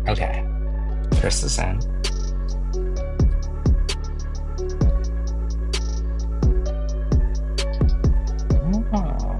Okay, Chris is in. Oh,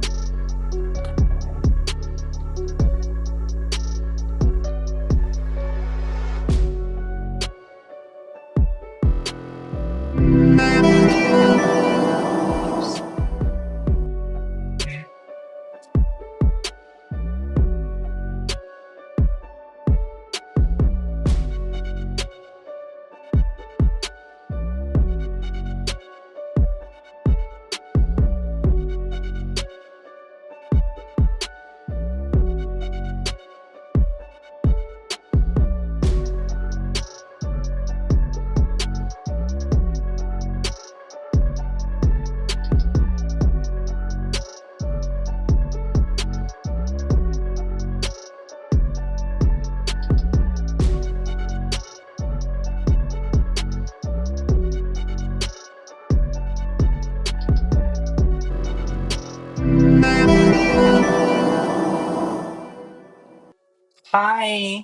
hi.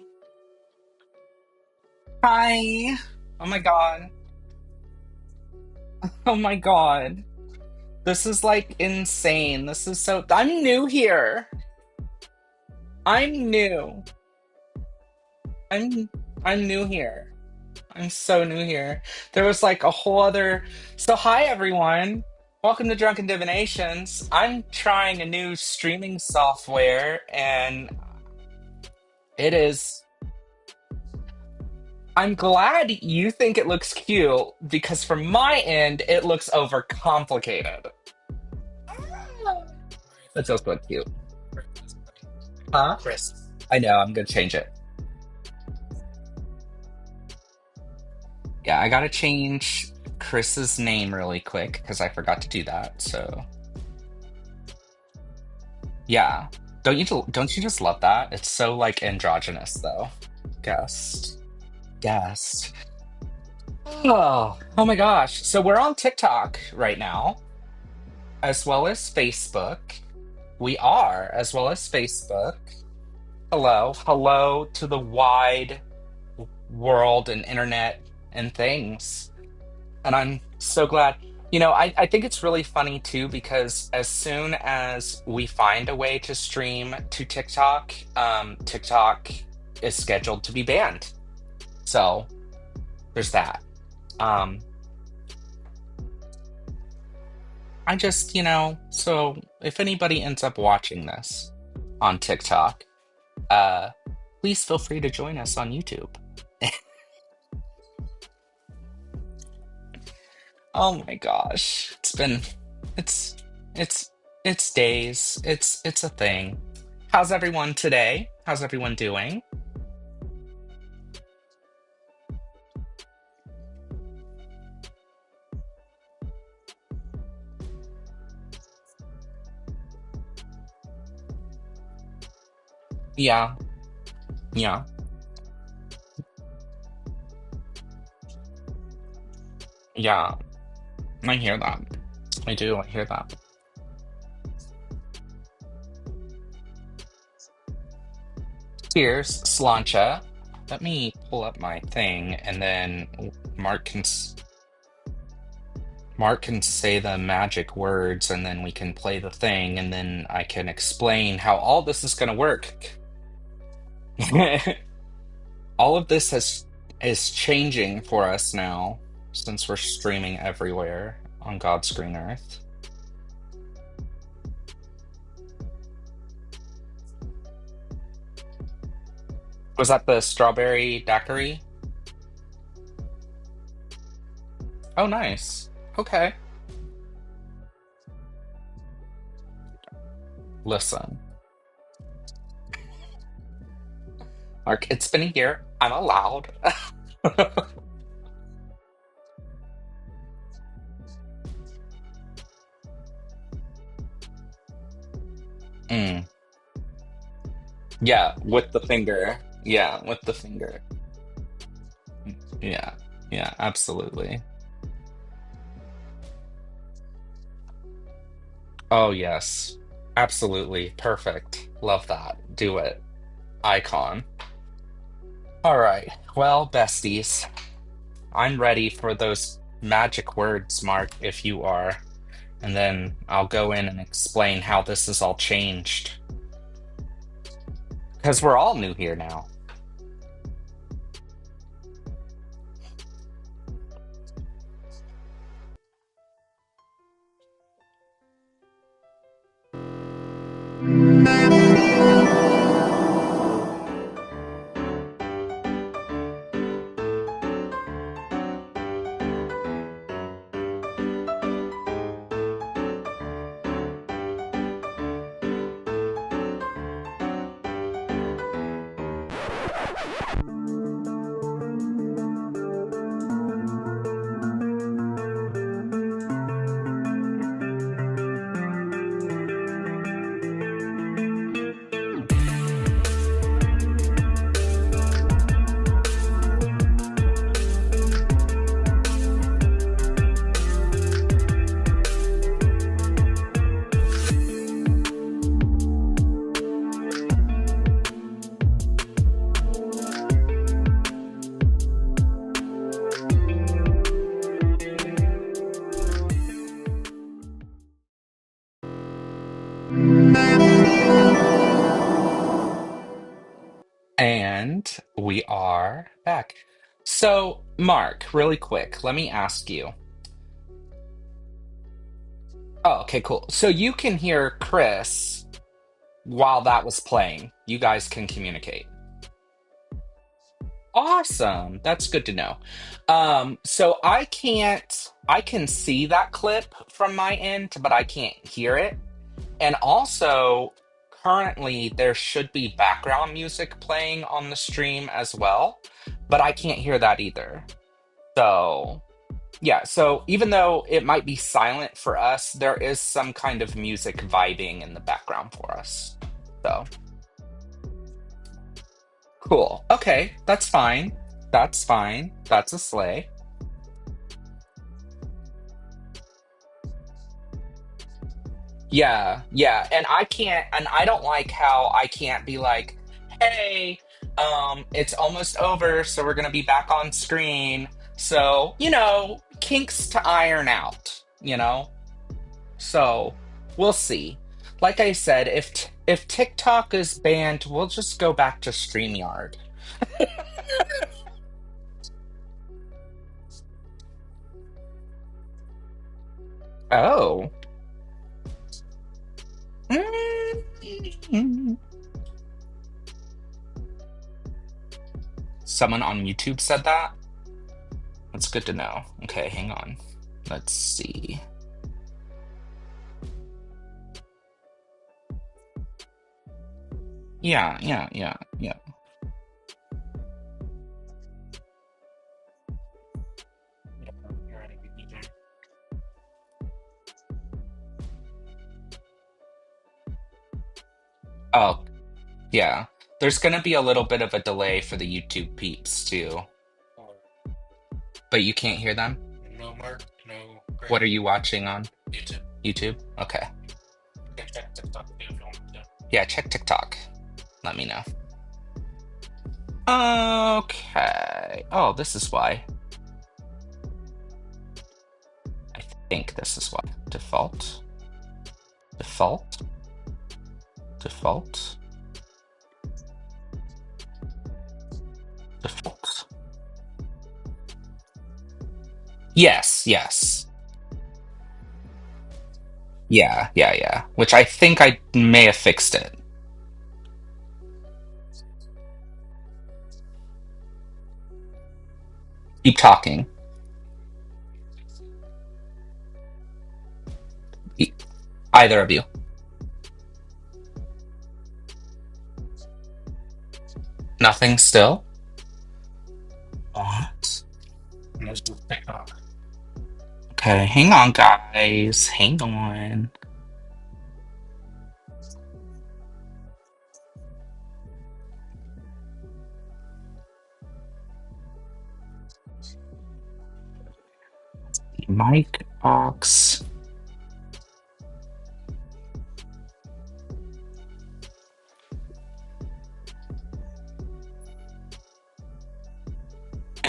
Hi. Oh my God. Oh my God. This is like insane. This is so. I'm new here. I'm new. I'm I'm new here. I'm so new here. There was like a whole other. So hi everyone. Welcome to Drunken Divinations. I'm trying a new streaming software and it is. I'm glad you think it looks cute because from my end it looks overcomplicated. That feels good cute. Huh? Chris. I know, I'm gonna change it. Yeah, I gotta change Chris's name really quick because I forgot to do that. So yeah. Don't you just love that? It's so like androgynous though. Guest. Guest. Oh my gosh. So we're on TikTok right now, as well as Facebook. We are, as well as Facebook. Hello. Hello to the wide world and internet and things. And I'm so glad. I think it's really funny too because as soon as we find a way to stream to TikTok, TikTok is scheduled to be banned. So there's that. Um, so if anybody ends up watching this on TikTok, uh, please feel free to join us on YouTube. Oh my gosh. It's it's it's days. It's a thing. How's everyone today? How's everyone doing? Yeah, yeah, yeah. I hear that. I do, I hear that. Here's Slancha. Let me pull up my thing and then Mark can Mark can say the magic words and then we can play the thing and then I can explain how all this is gonna work. All of this is changing for us now since we're streaming everywhere on God's green earth. Was that the strawberry daiquiri? Oh, nice. Okay. Listen, Mark, it's been a year. I'm allowed. Mm. Yeah, with the finger. Yeah, with the finger. Yeah, yeah, absolutely. Oh, yes. Absolutely. Perfect. Love that. Do it. Icon. All right. Well, besties, I'm ready for those magic words, Mark, if you are. And then I'll go in and explain how this has all changed. Because we're all new here now. And we are back. So, Mark, really quick, let me ask you. Oh, okay, cool. So you can hear Chris while that was playing. You guys can communicate. Awesome. That's good to know. So I can see that clip from my end, but I can't hear it. And also, currently there should be background music playing on the stream as well, but I can't hear that either. So, yeah, so even though it might be silent for us, there is some kind of music vibing in the background for us. So, cool. Okay, that's fine. That's fine. That's a sleigh. Yeah, yeah. And I don't like how I can't be like, hey, it's almost over, so we're gonna be back on screen. So, kinks to iron out, you know? So, we'll see. Like I said, if TikTok is banned, we'll just go back to StreamYard. Oh. Mm. Someone on YouTube said that? That's good to know. Okay, hang on. Let's see. Yeah, yeah, yeah, yeah. Oh, yeah. There's gonna be a little bit of a delay for the YouTube peeps too. But you can't hear them? No, Mark. No. What are you watching on? YouTube. YouTube? Okay. Check TikTok if you want to. Yeah, check TikTok. Let me know. Okay. Oh, this is why. I think this is why. Default. Default. Default. Default. Yes, yes. Yeah, yeah, yeah. Which I think I may have fixed it. Keep talking. E- Either of you. Nothing still? What? Let's do TikTok. Okay, hang on, guys. Hang on. Mic box.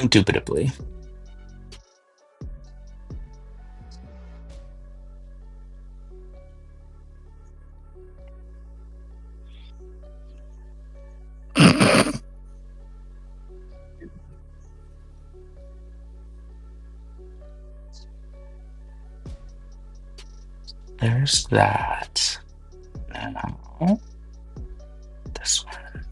Indubitably. There's that. Now, this one.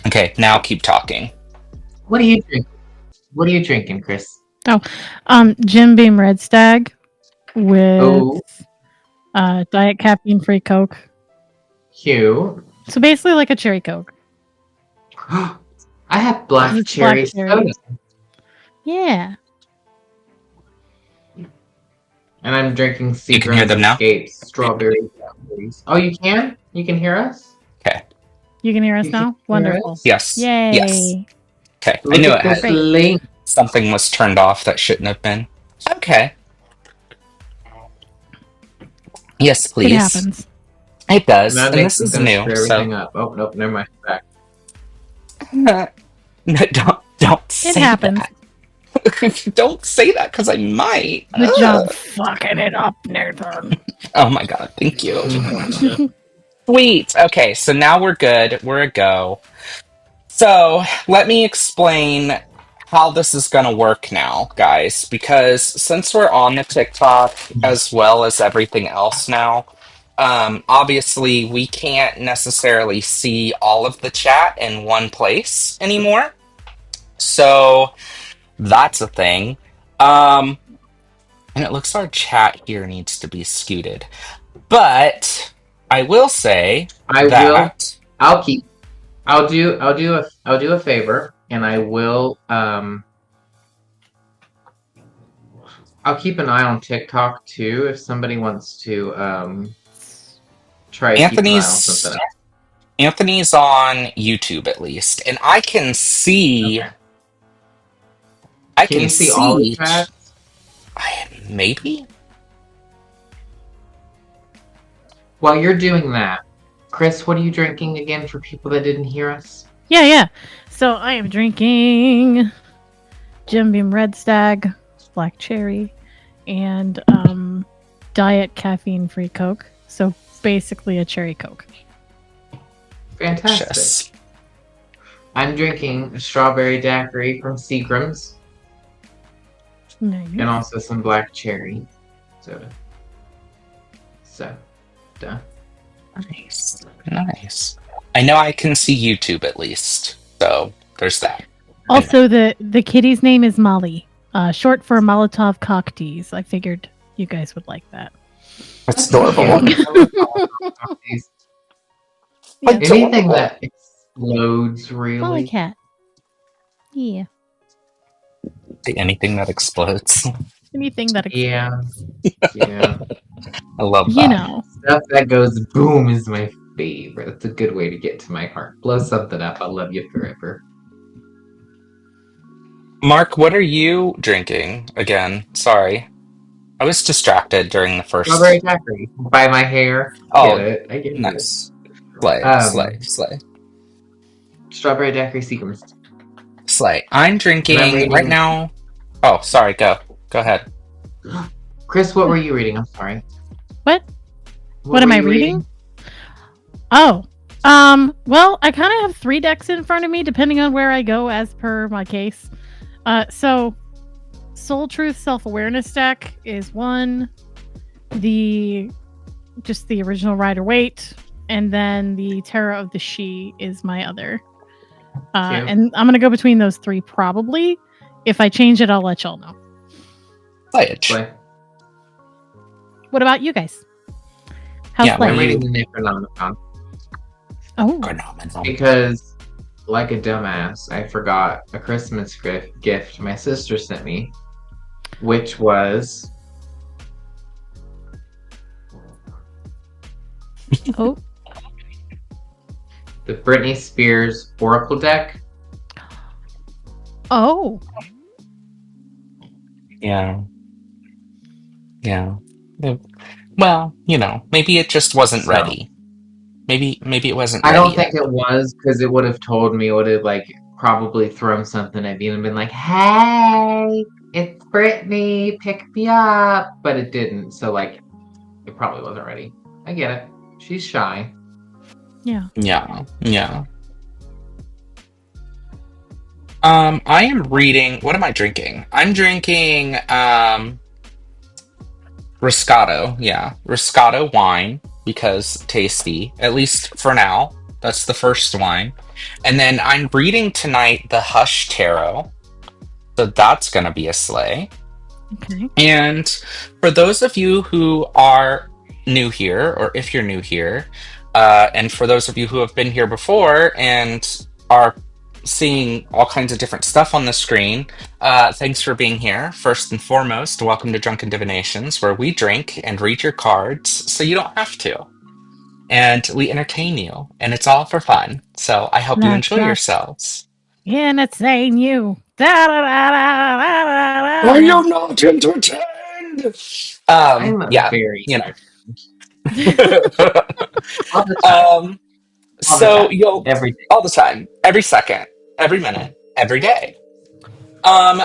Okay, now keep talking. What are you drinking? What are you drinking, Cris? Jim Beam Red Stag with Oh, Diet Caffeine Free Coke. cute. So basically like a cherry Coke. I have black It's cherry black cherry. soda. Yeah. And I'm drinking You can hear Seagram's them now? Escapes strawberry blackberries. Oh, you can? You can hear us? Okay. You can hear us You now? can hear Wonderful. us? Yes. Yay. Yes. Okay. I Look knew at it had this Great. link. something was turned off that shouldn't have been. Okay. Yes, It please. happens. It does. Now And this is gonna new, screw so everything up. Oh, nope, never mind. Back. no, don't It say happens. that. Don't say that because I might. Good job fucking it up, Nathan. Oh my god, thank you. Sweet. Okay, so now we're good. We're a go. So let me explain how this is going to work now, guys, because since we're on the TikTok as well as everything else now, obviously we can't necessarily see all of the chat in one place anymore. So that's a thing. And it looks our chat here needs to be scooted. But I will say that I'll keep. I'll do a favor, and I will. I'll keep an eye on TikTok too if somebody wants to try to keep an eye on something else. Anthony's on YouTube at least, and I can see. Okay. I Can you see all the chats? Maybe. While you're doing that, Cris, what are you drinking again for people that didn't hear us? Yeah. So I am drinking Jim Beam Red Stag, black cherry, and Diet Caffeine Free Coke. So basically a cherry Coke. Fantastic. Yes. I'm drinking a strawberry daiquiri from Seagram's. Nice. And also some black cherry soda. So, done. Nice. I know I can see YouTube at least, so there's that. Also, the kitty's name is Molly, short for Molotov Cocktease. I figured you guys would like that. That's adorable. Yeah. Anything that explodes, really. Molly cat. Yeah. Anything that explodes. Anything that explodes. Yeah. I love that. You know. Stuff that goes boom is my favorite. That's a good way to get to my heart. Blow something up. I love you forever. Mark, what are you drinking again? Sorry. I was distracted during the first. Strawberry daiquiri. By my hair. Oh, Get it. I get nice. it. Slay. Strawberry daiquiri Seagram's. Slay. I'm drinking right now. Oh, sorry. Go ahead. Cris, what were you reading? I'm sorry. What am I reading? Oh. Well, I kind of have 3 decks in front of me, depending on where I go as per my case. So Soul Truth Self-Awareness deck is one. The original Rider Waite, and then the Terror of the She is my other. And I'm gonna go between those 3 probably. If I change it, I'll let y'all know. Play. What about you guys? How's life? I'm reading the Necronomicon. Oh. Because, like a dumbass, I forgot a Christmas gift my sister sent me, which was... Oh. The Britney Spears Oracle deck. Oh. Yeah. Well, maybe it just wasn't ready. Maybe it wasn't I ready don't yet. think it was because it would have told me, it would have like probably thrown something at me and been like, "Hey, it's Brittany, pick me up," but it didn't. So like, it probably wasn't ready. I get it. She's shy. Yeah. Yeah, yeah. I am reading. What am I drinking? I'm drinking Riscato. Yeah, Riscato wine because tasty. At least for now. That's the first wine. And then I'm reading tonight the Hush Tarot. So that's gonna be a sleigh. Okay. And for those of you who are new here, or if you're new here, and for those of you who have been here before and are seeing all kinds of different stuff on the screen, thanks for being here. First and foremost, welcome to Drunken Divinations, where we drink and read your cards so you don't have to. And we entertain you, and it's all for fun. So I hope you That's enjoy us. yourselves. Insane you. Da, da, da, da, da, da, Are da, you not entertained? I'm Yeah, very you da. know. all the time, Um, all the so time, you'll every day. all the time, every second, every minute, every day.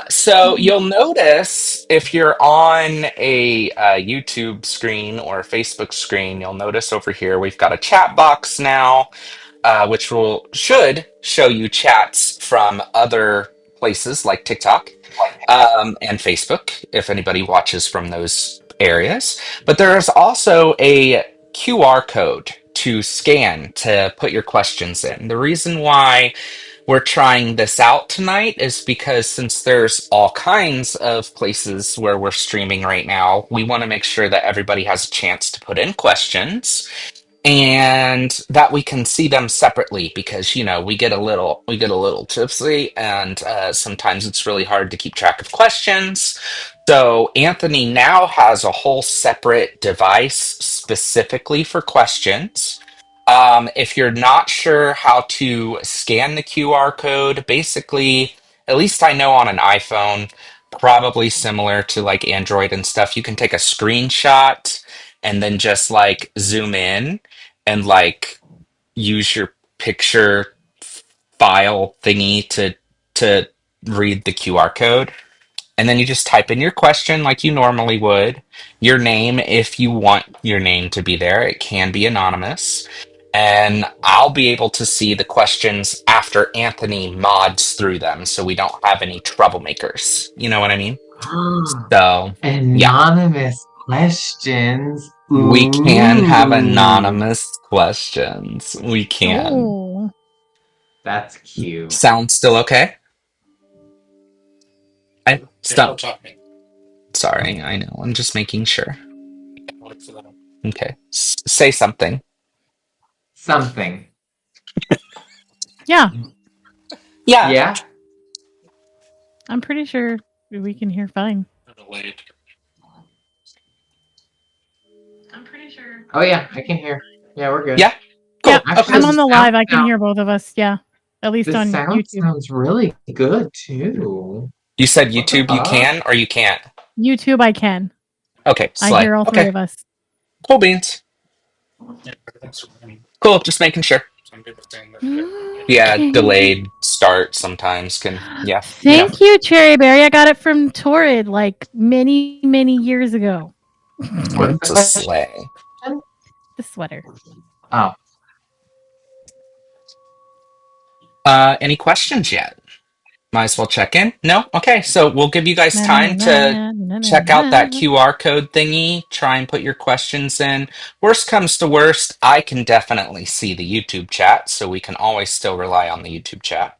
So you'll notice if you're on a, YouTube screen or a Facebook screen, you'll notice over here we've got a chat box now, which will should show you chats from other places like TikTok, and Facebook, if anybody watches from those areas. But there is also a QR code to scan to put your questions in. The reason why we're trying this out tonight is because since there's all kinds of places where we're streaming right now, we want to make sure that everybody has a chance to put in questions and that we can see them separately because we get a little tipsy and sometimes it's really hard to keep track of questions. So Anthony now has a whole separate device specifically for questions. If you're not sure how to scan the QR code, basically, at least I know on an iPhone, probably similar to like Android and stuff, you can take a screenshot and then just like zoom in and like use your picture file thingy to read the QR code. And then you just type in your question like you normally would, your name if you want your name to be there. It can be anonymous. And I'll be able to see the questions after Anthony mods through them so we don't have any troublemakers. You know what I mean? So, yeah. Anonymous questions. We can have Ooh, anonymous questions. We can. Oh. that's cute. Sound still okay? I stop. Sorry, I know. I'm just making sure. Okay. Say something. Something. Yeah. Yeah. Yeah? I'm pretty sure we can hear fine. Oh, yeah, I can hear. Yeah, we're good. Yeah. Yeah. Cool. Actually, Okay. I'm on the live. I can hear both of us. Yeah. At least the on sound YouTube. sounds really good, too. You said What the YouTube you fuck? can or you can't. YouTube, I can. Okay, I slay. hear all three Okay. of us. Cool beans. Cool, just making sure. Yeah, Okay. delayed start sometimes can Thank you, Cherry Berry. I got it from Torrid like many, many years ago. What's It's the a question? slay. The sweater. Oh, Any questions yet? Might as well check in. No? Okay, so we'll give you guys Na, na, na, time na, to na, na, na, check out that na. QR code thingy, try and put your questions in. Worst comes to worst, I can definitely see the YouTube chat, so we can always still rely on the YouTube chat.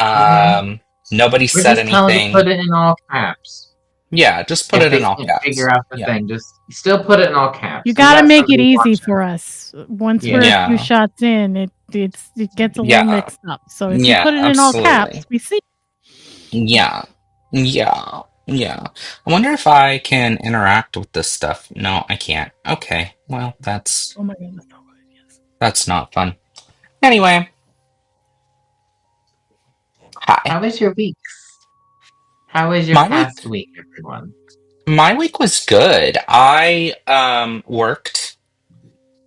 okay. Nobody We're said just telling to put anything. it in all caps. Yeah, just put If it in they all can't figure caps. out the Yeah. thing, just still put it in all You caps. We gotta got make it somebody easy watching. for us. Once we're a Yeah. few Yeah. shots in, it gets a little Yeah. mixed up. So if you Yeah, put it in all caps, absolutely. we see. Yeah. Yeah. Yeah. I wonder if I can interact with this stuff. No, I can't. Okay. Well, Oh my goodness. that's not fun. Anyway, hi. How was your weeks? How was your My week past week, everyone? my week was good. I worked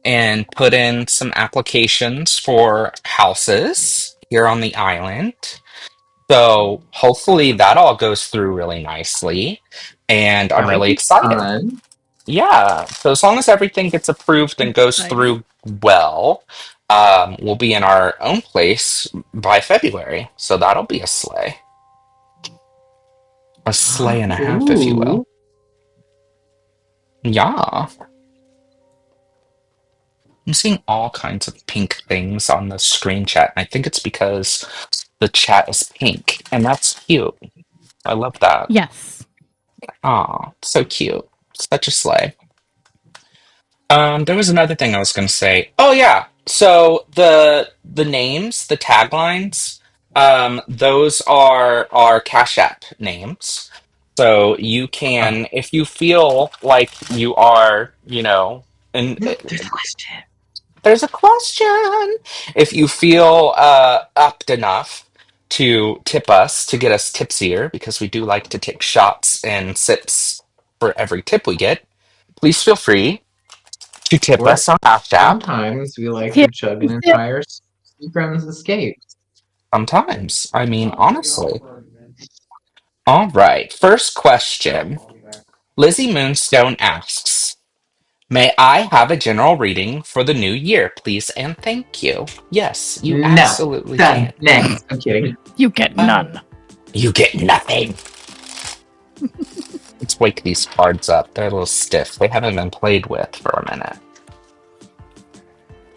and put in some applications for houses here on the island. So hopefully that all goes through really nicely. And I'm That would really be excited. fun. Yeah. So as long as everything gets approved and goes Exciting. through well, we'll be in our own place by February. So that'll be a sleigh. A sleigh and a half, if you will. Ooh. Yeah. I'm seeing all kinds of pink things on the screen chat. And I think it's because the chat is pink. And that's cute. I love that. Yes. Aw, so cute. Such a sleigh. There was another thing I was gonna say. Oh yeah. So the names, the taglines, those are our Cash App names. So you Oh, can, if you feel like you are, and there's a question. there's a question. If you feel upped enough to tip us to get us tipsier, because we do like to take shots and sips for every tip we get, please feel free to tip Or us on Cash App. sometimes we like to Tip, chug an tip. entire Seagram's Escape. Sometimes. I mean, honestly. All right. First question. Lizzie Moonstone asks, may I have a general reading for the new year, please and thank you? Yes, you No. absolutely Done. can. Next. I'm kidding. You get none. You get nothing. Let's wake these cards up. They're a little stiff. They haven't been played with for a minute.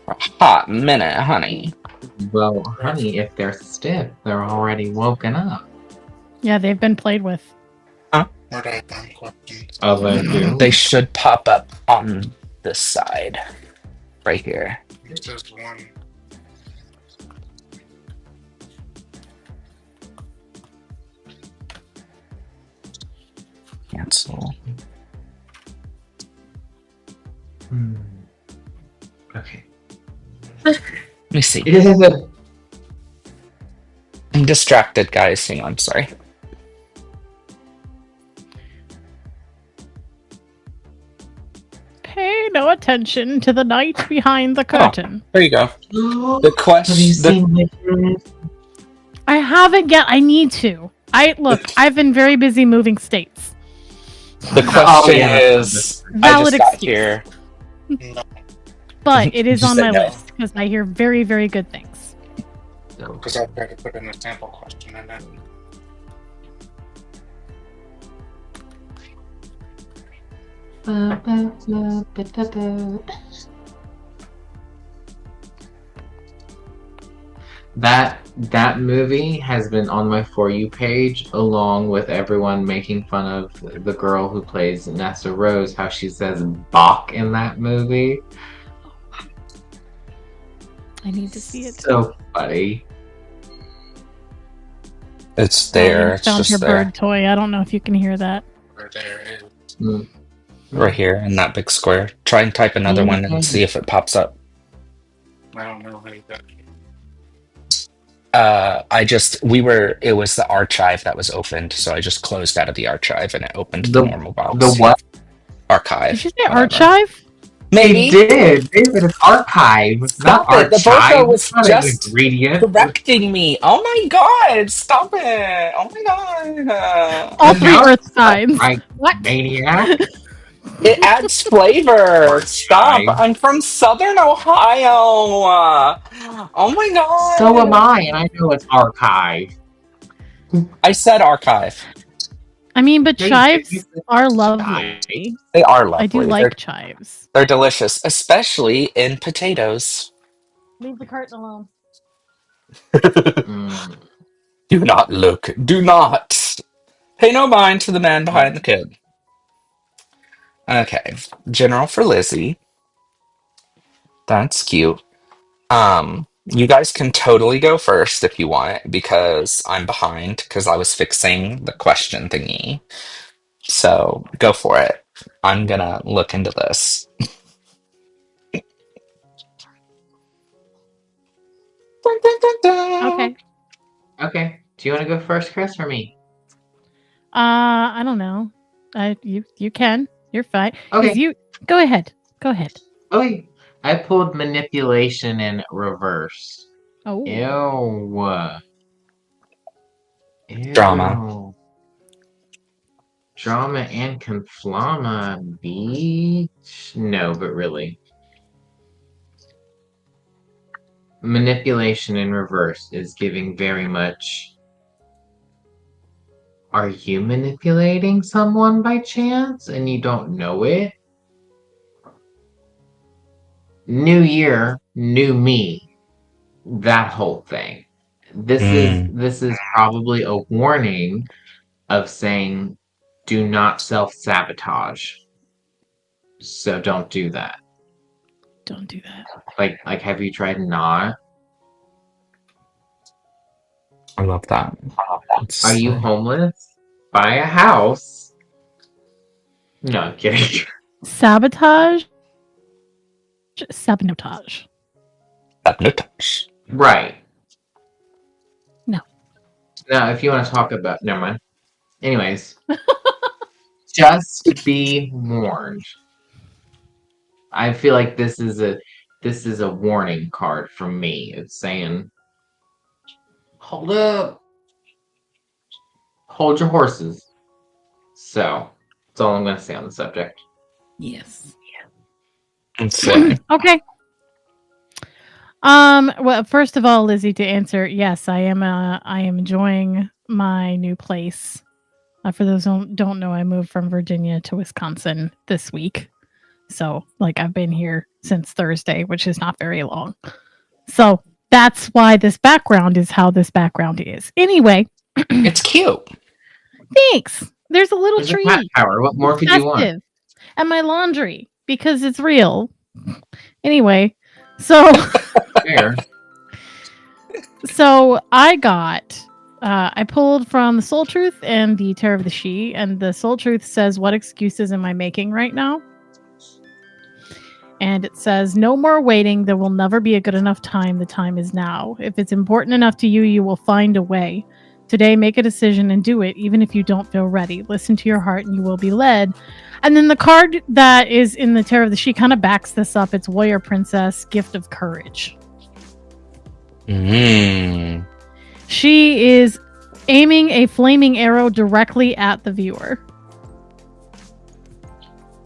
For a hot minute, honey. Well, honey, if they're stiff, they're already woken up. Yeah, they've been played with. Oh, they do? They should pop up on this side. Right here. Just one. Cancel. Okay. Let me see. It is a... I'm distracted, guys. Hang on, sorry. Pay no attention to the night behind the curtain. There you go. The Have you question. seen Witches? I haven't yet. I need to. I've been very busy moving states. The question yeah. is, I Valid just got excuse. here. No, But it is Just on say my no. list because I hear very, very good things. because I tried to put in a sample question and then That movie has been on my For You page, along with everyone making fun of the girl who plays Nessa Rose, how she says Bach in that movie. I need to see it. So funny. It's there. I It's found her just there. bird toy. I don't know if you can hear that. right there is. Mm. Right here in that big square. Try and type another one and see if it pops up. I don't know how you got It was the archive that was opened, so I just closed out of the archive and it opened the normal box. The what? Archive. Did you say whatever. archive? Maybe. It did. David, it's archive, not Stop it. The archive. Boco was It's not just an ingredient. correcting me. Oh my god. Stop it. Oh my god. All And three now Earth it's signs. Right, What? maniac. It adds flavor. Stop. Archive. I'm from Southern Ohio. Oh my god. So am I, and I know it's archive. I said archive. I mean, but Yeah, you chives said are chives. lovely. They are lovely. I do like chives. They're delicious, especially in potatoes. Leave the carton alone. Mm. Do not look. Do not. Pay no mind to the man behind the kid. Okay. General for Lizzie. That's cute. You guys can totally go first if you want, because I'm behind, because I was fixing the question thingy. So go for it. I'm gonna look into this. Dun, dun, dun, dun. Okay. Okay. Do you want to go first, Chris, or me? I don't know. You can. You're fine. 'Cause Okay. you go ahead. Go ahead. Okay. I pulled manipulation in reverse. Oh. Ew. Ew. Drama. Drama and conflama, beach? No, but really. Manipulation in reverse is giving very much. Are you manipulating someone by chance and you don't know it? New year, new me. That whole thing. This is probably a warning of saying do not self-sabotage. So don't do that. Don't do that. Like have you tried not? I love that. Are you homeless? Buy a house. No, I'm kidding. Sabotage? Sabotage. Sabotage. Right. No. Now, if you want to talk about... Never mind. Anyways. Just be warned. I feel like this is a warning card from me. It's saying, hold up. Hold your horses. So, that's all I'm going to say on the subject. Yes. Okay. Okay. Well, first of all, Lizzie, to answer, yes, I am enjoying my new place. For those who don't know, I moved from Virginia to Wisconsin this week. So, like, I've been here since Thursday, which is not very long. So, that's why this background is how this background is. Anyway. It's cute. Thanks. There's a little tree. Cat power. What more could you want? And my laundry, because it's real. Anyway, so... Fair. So I pulled from the Soul Truth and the Terror of the She, and the Soul Truth says, what excuses am I making right now? And it says, no more waiting. There will never be a good enough time. The time is now. If it's important enough to you, you will find a way. Today, make a decision and do it, even if you don't feel ready. Listen to your heart and you will be led. And then the card that is in the Terror of the She kind of backs this up. It's Warrior Princess, Gift of Courage. She is aiming a flaming arrow directly at the viewer.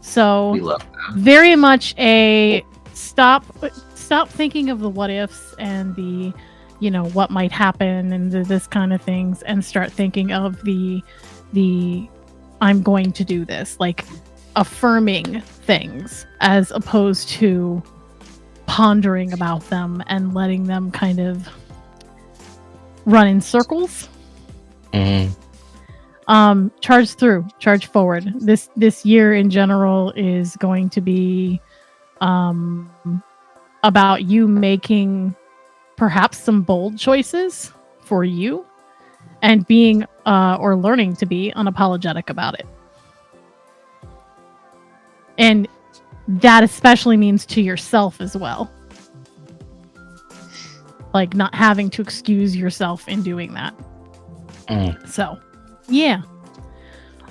So very much a stop thinking of the what ifs and the, what might happen and this kind of things, and start thinking of the I'm going to do this, like affirming things as opposed to pondering about them and letting them kind of run in circles. Charge forward. This year in general is going to be about you making perhaps some bold choices for you and being or learning to be unapologetic about it. And that especially means to yourself as well. Like not having to excuse yourself in doing that. So, yeah.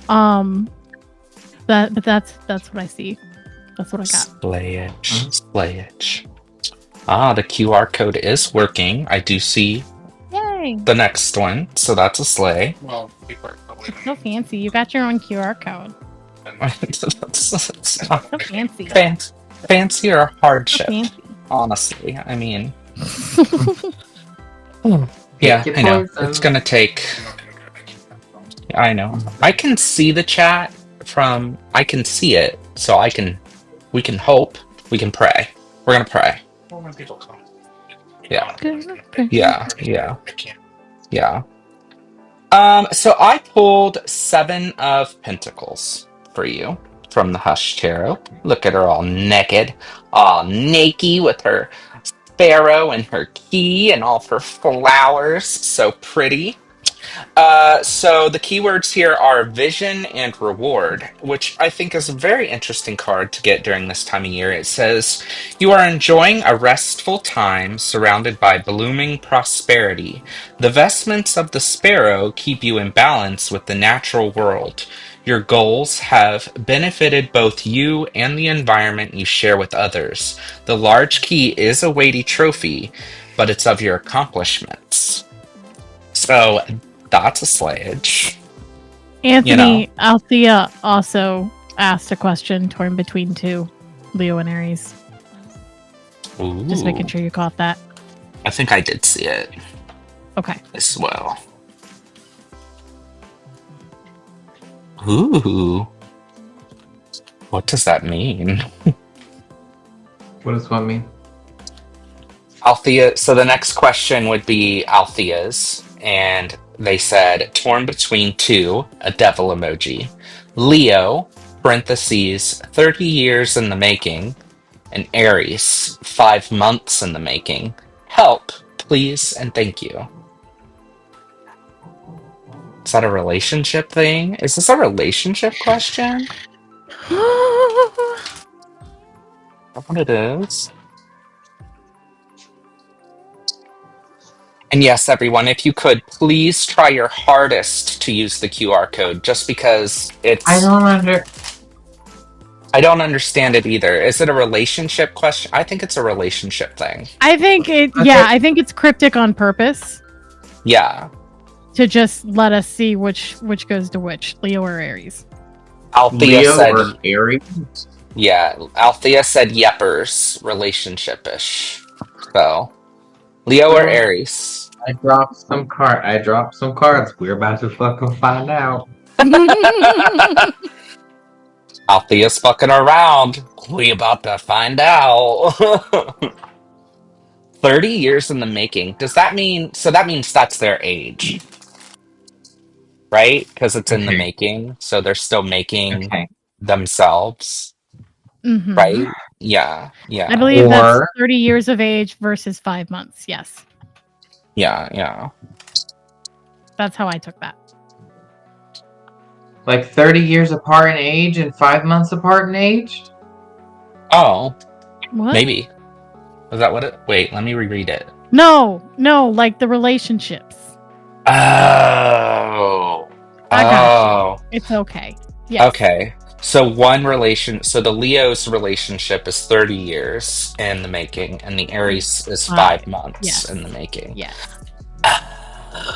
But that's what I see. That's what I got. Slayage. The QR code is working. I do see Yay! the next one, so that's a slay. Well, It's so fancy. You got your own QR code. It's So fancy. Fancy or hardship? So fancy. Honestly, I mean, yeah, I know. It's gonna take. I know. I can see the chat from. I can see it, so we can hope. We can pray. We're gonna pray. Well, when people come. Yeah. Okay. Yeah. I can't. Yeah. So I pulled 7 of Pentacles for you from the Hush Tarot. Look at her all naked, all naked with her sparrow and her key and all of her flowers. So pretty. So the keywords here are vision and reward, which I think is a very interesting card to get during this time of year. It says, you are enjoying a restful time surrounded by blooming prosperity. The vestments of the sparrow keep you in balance with the natural world. Your goals have benefited both you and the environment you share with others. The large key is a weighty trophy, but it's of your accomplishments. So that's a slayage, you know? Anthony Althea also asked a question torn between two, Leo and Aries. Ooh. Just making sure you caught that. I think I did see it Okay. as well. Ooh. What does that mean? What does what mean? Althea. So the next question would be Althea's, and they said torn between two, a devil emoji. Leo, parentheses, 30 years in the making, and Aries, 5 months in the making. Help, please, and thank you. Is that a relationship thing? Is this a relationship question? Is that what it is? And yes, everyone, if you could, please try your hardest to use the QR code, just because I don't understand it either. Is it a relationship question? I think it's a relationship thing. I think I think it's cryptic on purpose Yeah. to just let us see which goes to which, Leo or Aries. Althea Leo said, or Aries? yeah, Althea said yeppers, relationship-ish. So, Leo or Aries? I dropped some cards. We're about to fucking find out. Althea's fucking around. We about to find out. 30 years in the making. Does that mean, so that means that's their age, right? Because it's in the Okay. making, so they're still making Okay. themselves, Mhm. right? Yeah, I yeah, believe that's Or 30 years of age versus 5 months. Yes. yeah. That's how I took that. like 30 years apart in age and 5 months apart in age? Oh, What? maybe. Is that what it? Wait, let me reread it. No, like the relationships. Oh. I got you. Oh. It's okay. Yes. Okay. So the Leo's relationship is 30 years in the making, and the Aries is 5 months Yes. in the making. Yes.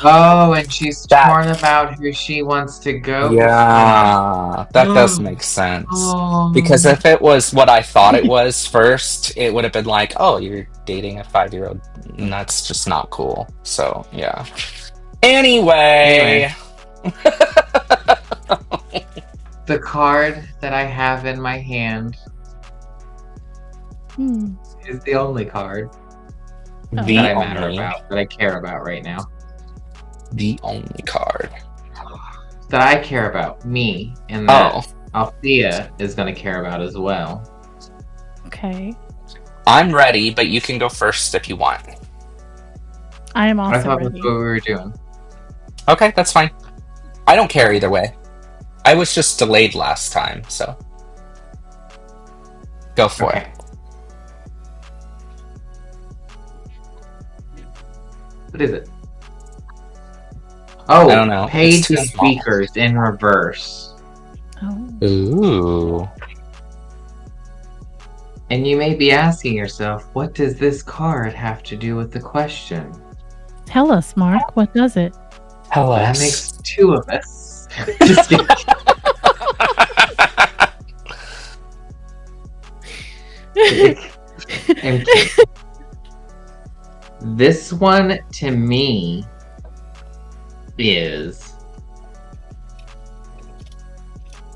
Oh, and she's That- torn about who she wants to go Yeah, that does make sense. Oh. Because if it was what I thought it was first, it would have been like, oh, you're dating a 5-year-old, and that's just not cool. So, yeah. Anyway. The card that I have in my hand is the only card that I care about right now. The only card that I care about, me, and that Althea is going to care about as well. Okay. I'm ready, but you can go first if you want. I am also I thought ready. that's what we were doing. Okay, that's fine. I don't care either way. I was just delayed last time, so go for it. What is it? Oh, I don't know. Page of Speakers in reverse. Oh. Ooh. And you may be asking yourself, what does this card have to do with the question? Tell us, Mark. What does it? Tell us. That makes two of us. Just kidding. I'm kidding. This one, to me, is...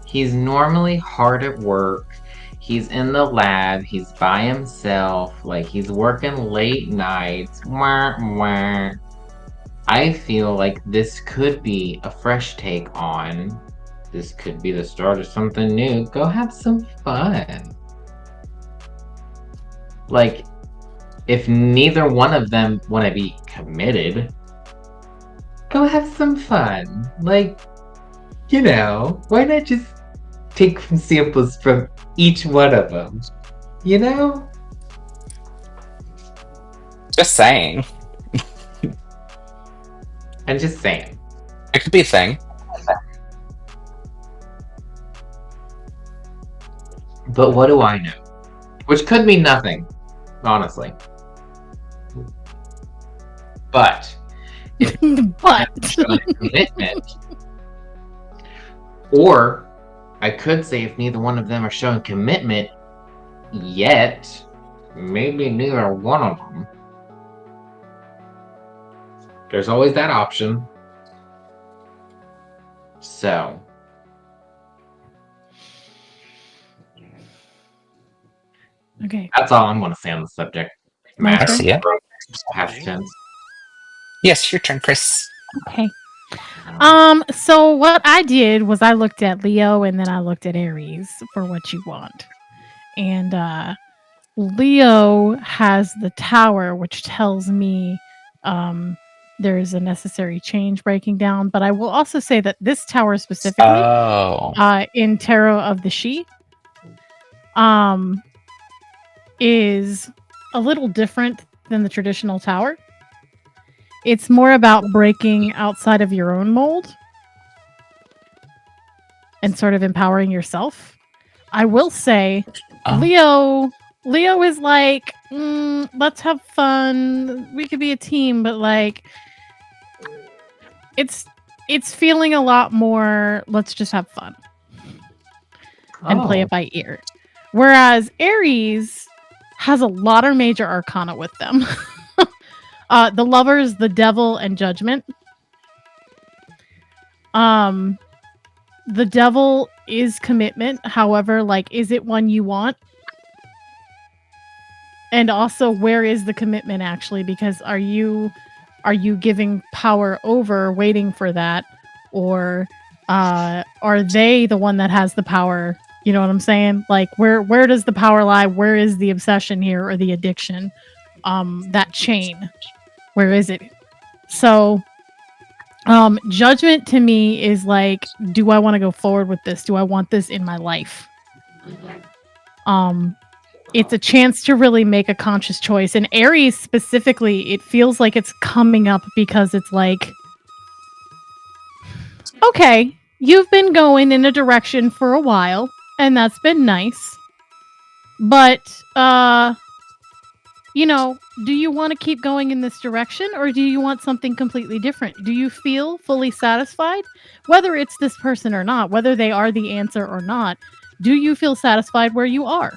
He's normally hard at work. He's in the lab. He's by himself. Like, he's working late nights. Wah, wah. I feel like this could be a fresh take on. This could be the start of something new. Go have some fun. Like, if neither one of them want to be committed, go have some fun. Like, you know, why not just take some samples from each one of them? You know? Just saying. I'm just saying. It could be a thing. But what do I know? Which could mean nothing, honestly. But if But showing commitment, or I could say if neither one of them are showing commitment yet, maybe neither one of them. There's always that option. So okay. that's all I'm going to say on the subject. My I turn? see it. Past tense. Yes, your turn, Chris. Okay. So what I did was I looked at Leo and then I looked at Aries for what you want. And Leo has the tower, which tells me there's a necessary change breaking down. But I will also say that this tower specifically, in Tarot of the She, is a little different than the traditional tower. It's more about breaking outside of your own mold and sort of empowering yourself. I will say, Leo is like, let's have fun. We could be a team, but like, it's feeling a lot more. Let's just have fun and play it by ear. Whereas Aries has a lot of major arcana with them. The Lovers, the Devil, and Judgment. The Devil is commitment. However, like, is it one you want? And also, where is the commitment actually? Because are you giving power over, waiting for that, or are they the one that has the power? You know what I'm saying? Like, where does the power lie? Where is the obsession here, or the addiction? That chain. Where is it? So, Judgment to me is like, do I want to go forward with this? Do I want this in my life? It's a chance to really make a conscious choice. And Aries specifically, it feels like it's coming up because it's like, okay, you've been going in a direction for a while, and that's been nice. But, you know, do you want to keep going in this direction, or do you want something completely different? Do you feel fully satisfied? Whether it's this person or not, whether they are the answer or not, do you feel satisfied where you are?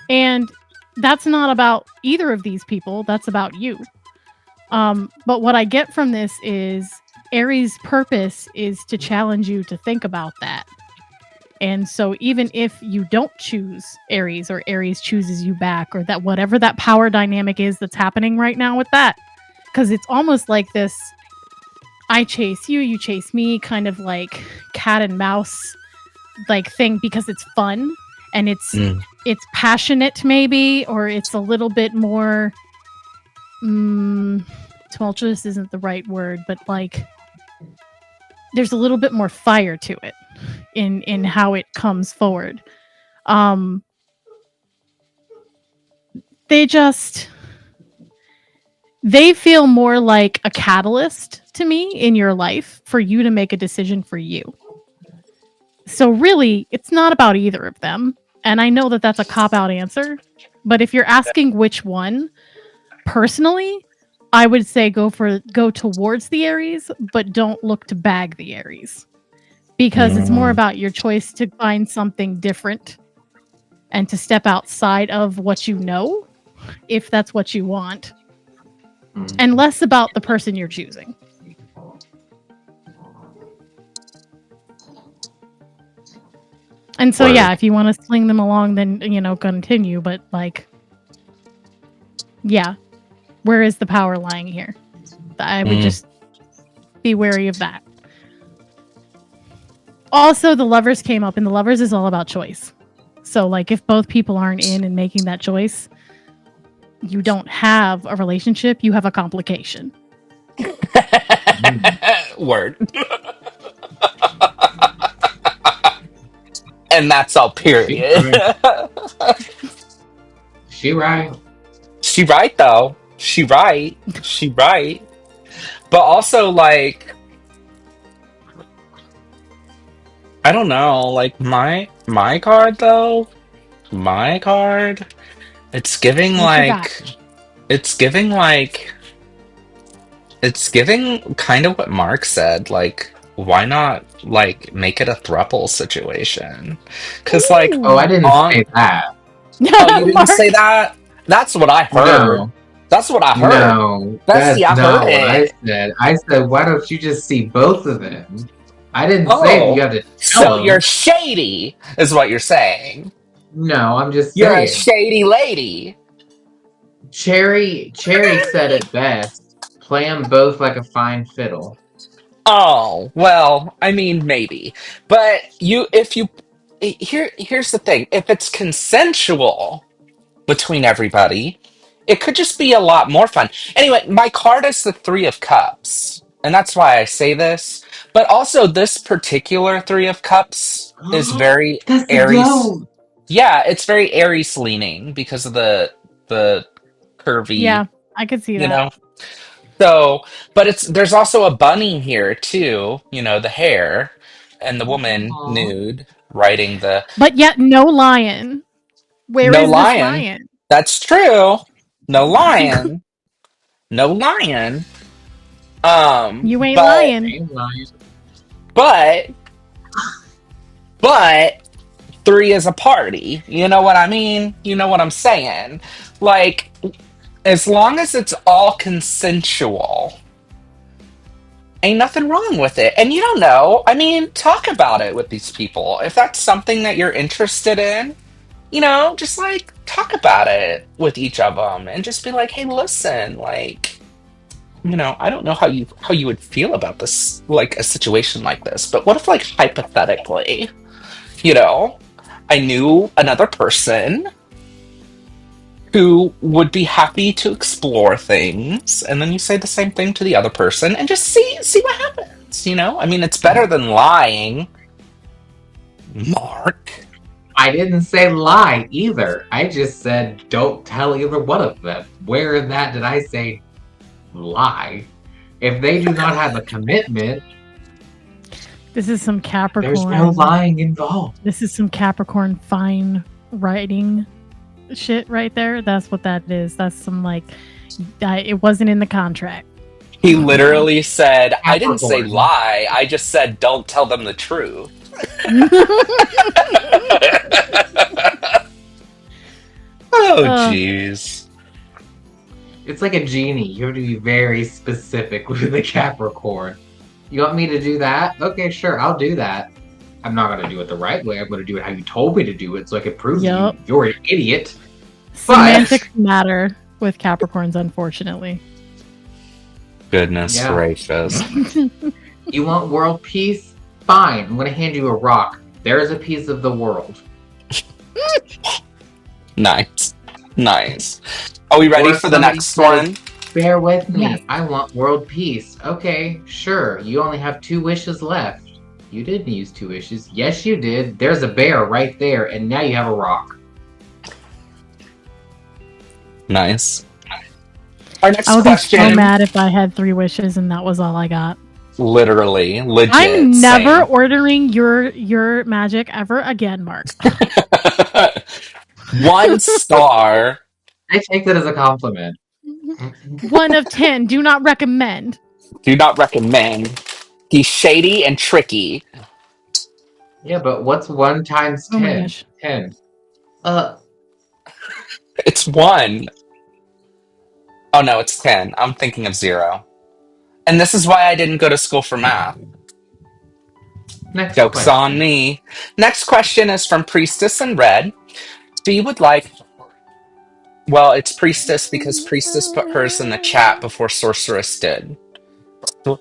And that's not about either of these people. That's about you. But what I get from this is Aries' purpose is to challenge you to think about that. And so even if you don't choose Aries, or Aries chooses you back, or that whatever that power dynamic is that's happening right now with that, because it's almost like this I chase you, you chase me, kind of like cat and mouse like thing, because it's fun and it's passionate maybe, or it's a little bit more tumultuous isn't the right word, but like there's a little bit more fire to it in how it comes forward. They feel more like a catalyst to me in your life for you to make a decision for you. So really, it's not about either of them. And I know that that's a cop-out answer, but if you're asking which one, personally, I would say go towards the Aries, but don't look to bag the Aries. Because it's more about your choice to find something different and to step outside of what you know, if that's what you want, and less about the person you're choosing. And so, yeah, if you want to sling them along, then, you know, continue. But, like, yeah, where is the power lying here? I would just be wary of that. Also, the Lovers came up, and the Lovers is all about choice. So, like, if both people aren't in and making that choice, you don't have a relationship, you have a complication. Word. And that's all, period. She right. She right, though. She right. But also, like, I don't know, like, my My card, though? My card? It's giving What you got? like. It's giving like. It's giving kind of what Mark said. Like, why not, like, make it a throuple situation? Because, like, Oh, I Ooh. didn't on. say that. Oh, you didn't say Mark. that? That's what I heard. No. That's what I heard. No, See, that's I heard not what I it. said. I said, why don't you just see both of them? I didn't say you Oh, have to so tell you're them. shady, is what you're saying. No, I'm just You're a saying. shady lady. Cherry said it best. Play them both like a fine fiddle. Oh, well, I mean, maybe. But if you, here's the thing. If it's consensual between everybody, it could just be a lot more fun. Anyway, my card is the Three of Cups, and that's why I say this. But also, this particular Three of Cups is very That's the Aries. goat. Yeah, it's very Aries leaning because of the curvy, Yeah, I could see you that. know. So, but there's also a bunny here too, the hair and the woman Aw. nude riding the But yet, no lion. Where no is this lion. lion? That's true. No lion. No lion. You ain't But lying. Ain't lying. but but three is a party. You know what I mean? You know what I'm saying? Like, as long as it's all consensual, ain't nothing wrong with it. And you don't know. I mean, talk about it with these people. If that's something that you're interested in, just like talk about it with each of them and just be like, hey, listen, like, I don't know how you would feel about this, like a situation like this, but what if, like, hypothetically, you know, I knew another person who would be happy to explore things, and then you say the same thing to the other person and just see what happens. I mean, it's better than lying, Mark. I didn't say lie either. I just said don't tell either one of them. Where in that did I say lie? If they do not have a commitment, This is some Capricorn. there's no lying involved. This is some Capricorn fine writing shit right there. That's what that is. That's some, like, it wasn't in the contract. He literally said, I didn't say Capricorn. lie, I just said don't tell them the truth. Oh, jeez. It's like a genie. You have to be very specific with the Capricorn. You want me to do that? Okay, sure, I'll do that. I'm not going to do it the right way. I'm going to do it how you told me to do it so I can prove to Yup. you you're an idiot. Semantics matter with Capricorns, unfortunately. Goodness Yeah. gracious. You want world peace? Fine, I'm going to hand you a rock. There's a piece of the world. Nice. Nice. Are we ready Or for the somebody next says, one? Bear with me. Yes. I want world peace. Okay, sure. You only have 2 wishes left. You didn't use 2 wishes. Yes, you did. There's a bear right there, and now you have a rock. Nice. Our next I would be question. so mad if I had 3 wishes and that was all I got. Literally, legit. I'm never same. ordering your magic ever again, Mark. 1 star. I take that as a compliment. 1 of 10. Do not recommend. Do not recommend. He's shady and tricky. Yeah, but what's 1 times 10? Oh my gosh. 10. It's 1. Oh no, it's 10. I'm thinking of 0. And this is why I didn't go to school for math. Next Joke's question. on me. Next question is from Priestess in Red. She would like... Well, it's Priestess because Priestess put hers in the chat before Sorceress did. Oh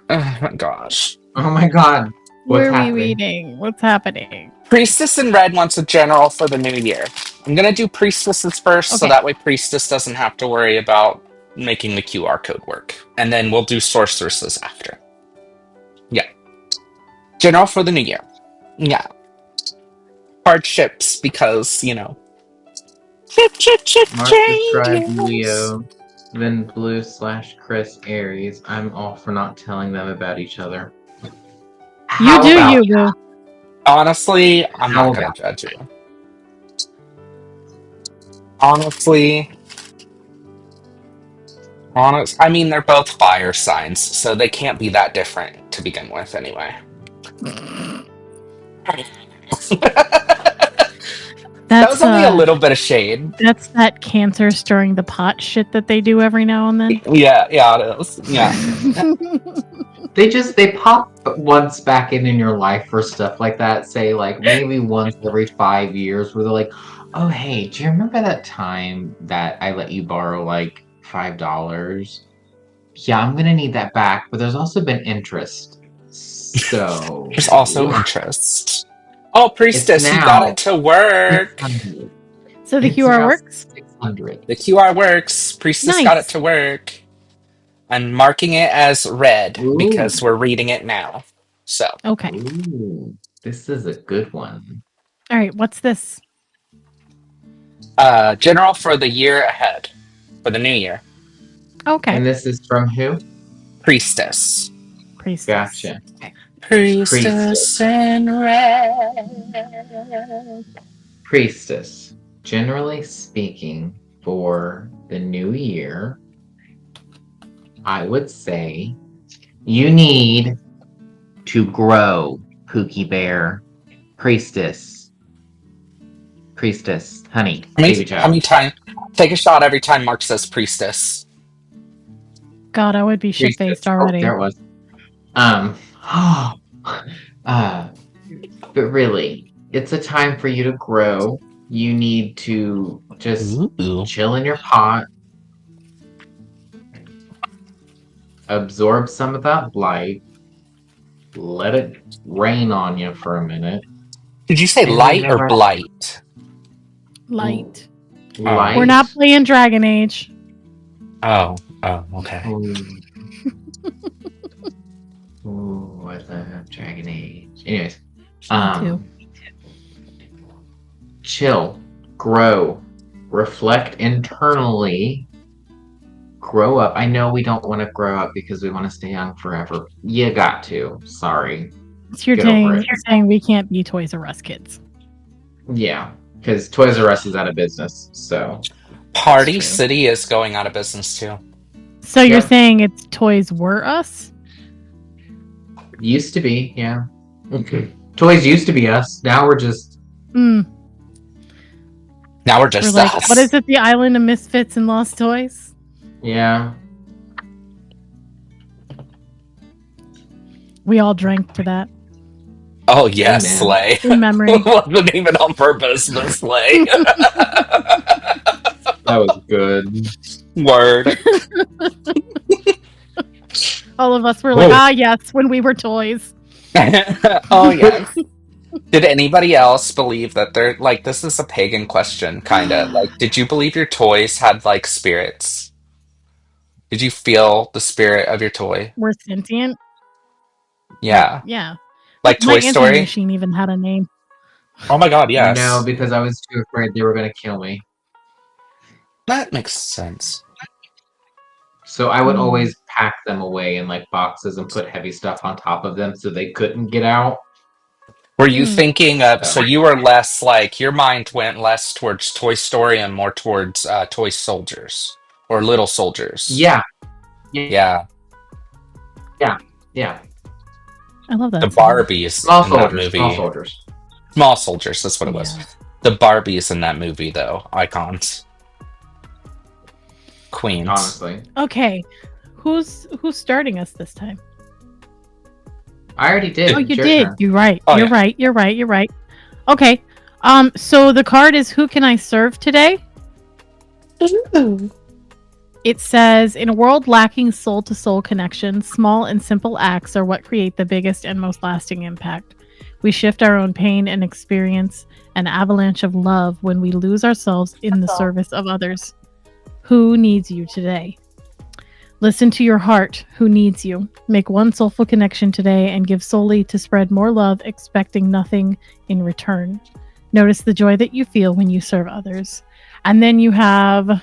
my gosh. Oh my god. What's Where are we happening? reading? What's happening? Priestess in Red wants a general for the new year. I'm going to do Priestesses first, so Okay. that way Priestess doesn't have to worry about making the QR code work. And then we'll do Sorceresses after. Yeah. General for the new year. Yeah. Hardships because, chip, Mark described changes. Leo, then Blue/Cris Aries. I'm all for not telling them about each other. You How do about you, boo. Honestly, I'm How not about gonna judge you. Honestly, I mean, they're both fire signs, so they can't be that different to begin with, anyway. That was That's only a little bit of shade. that's that cancer stirring the pot shit that they do every now and then. Yeah, it is. Yeah. they pop once back in your life for stuff like that, say like maybe once every 5 years, where they're like, oh hey, do you remember that time that I let you borrow like $5? Yeah, I'm gonna need that back, but there's also been interest. So There's also interest. Oh, it's Priestess, you got now it to work. 600. So the It's QR now works? 600. The QR works. Priestess got it Nice. to work. I'm marking it as red Ooh. because we're reading it now. So, Okay. Ooh, this is a good one. All right. What's this? general for the year ahead, for the new year. Okay. And this is from who? Priestess. Priestess. Gotcha. Okay. Priestess in red. Priestess. Generally speaking, for the new year, I would say you need to grow, Pookie Bear. Priestess. Priestess. Honey. Baby How many child. times? Take a shot every time Mark says priestess. God, I would be shit Priestess. faced Oh, already. there it was. But really, it's a time for you to grow. You need to just Ooh. chill in your pot, absorb some of that light, let it rain on you for a minute. Did you say And light then or never blight? Light. light. We're not playing Dragon Age. Oh, okay. Ooh. Ooh, I love Dragon Age. Anyways, too. chill, grow, reflect internally, grow up. I know we don't want to grow up because we want to stay young forever. You got to. Sorry. So you're Get over saying we can't be Toys R Us kids. Yeah, because Toys R Us is out of business. So Party true. City is going out of business too. So you're Yeah. saying it's Toys Were Us? used to be, yeah. Toys used to be us. Now we're just Mm. Now we're just We're like, us. what is it? The Island of Misfits and Lost Toys? yeah. We all drank to that. Oh yes, Amen. Slay. In memory. Wasn't even on purpose, but Slay. That was good. Word. All of us were Whoa. like, yes, when we were toys. Oh yes. Did anybody else believe that they're like this is a pagan question, kinda? Like, did you believe your toys had like spirits? Did you feel the spirit of your toy? We're sentient. Yeah. Yeah. Like My Toy answering Story? machine even had a name. Oh my god, No, yes. because I was too afraid they were going to kill me. That makes sense. So I would always pack them away in like boxes and put heavy stuff on top of them so they couldn't get out. Were you thinking of, so So- you were less like, your mind went less towards Toy Story and more towards Toy Soldiers or Little Soldiers? Yeah. Yeah. Yeah. I love that. The song. Barbies Small in that soldiers. movie. Small soldiers. Small Soldiers, that's what it was. Yeah. The Barbies in that movie, though, icons. Queens. Honestly. Okay. Who's starting us this time? I already did. Oh, you It's your did. turn. You're right. Oh, You're yeah. right. You're right. You're right. Okay. So the card is Who Can I Serve Today? It says, in a world lacking soul-to-soul connection, small and simple acts are what create the biggest and most lasting impact. We shift our own pain and experience an avalanche of love when we lose ourselves in the service of others. Who needs you today? Listen to your heart. Who needs you? Make one soulful connection today and give solely to spread more love, expecting nothing in return. Notice the joy that you feel when you serve others. And then you have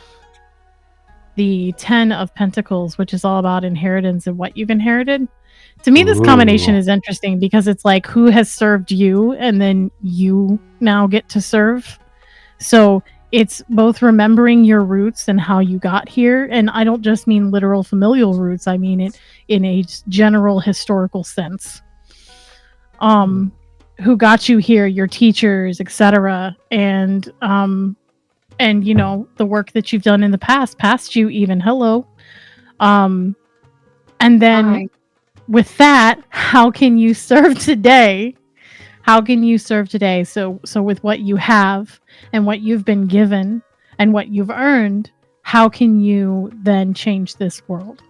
the 10 of Pentacles, which is all about inheritance and what you've inherited. To me, this combination is interesting because it's like who has served you, and then you now get to serve. So it's both remembering your roots and how you got here, and I don't just mean literal familial roots. I mean it in a general historical sense. Who got you here, your teachers, etc., and you know the work that you've done in the past you even. Hello. And then Hi. with that, how can you serve today? How can you serve today? So with what you have and what you've been given and what you've earned, how can you then change this world?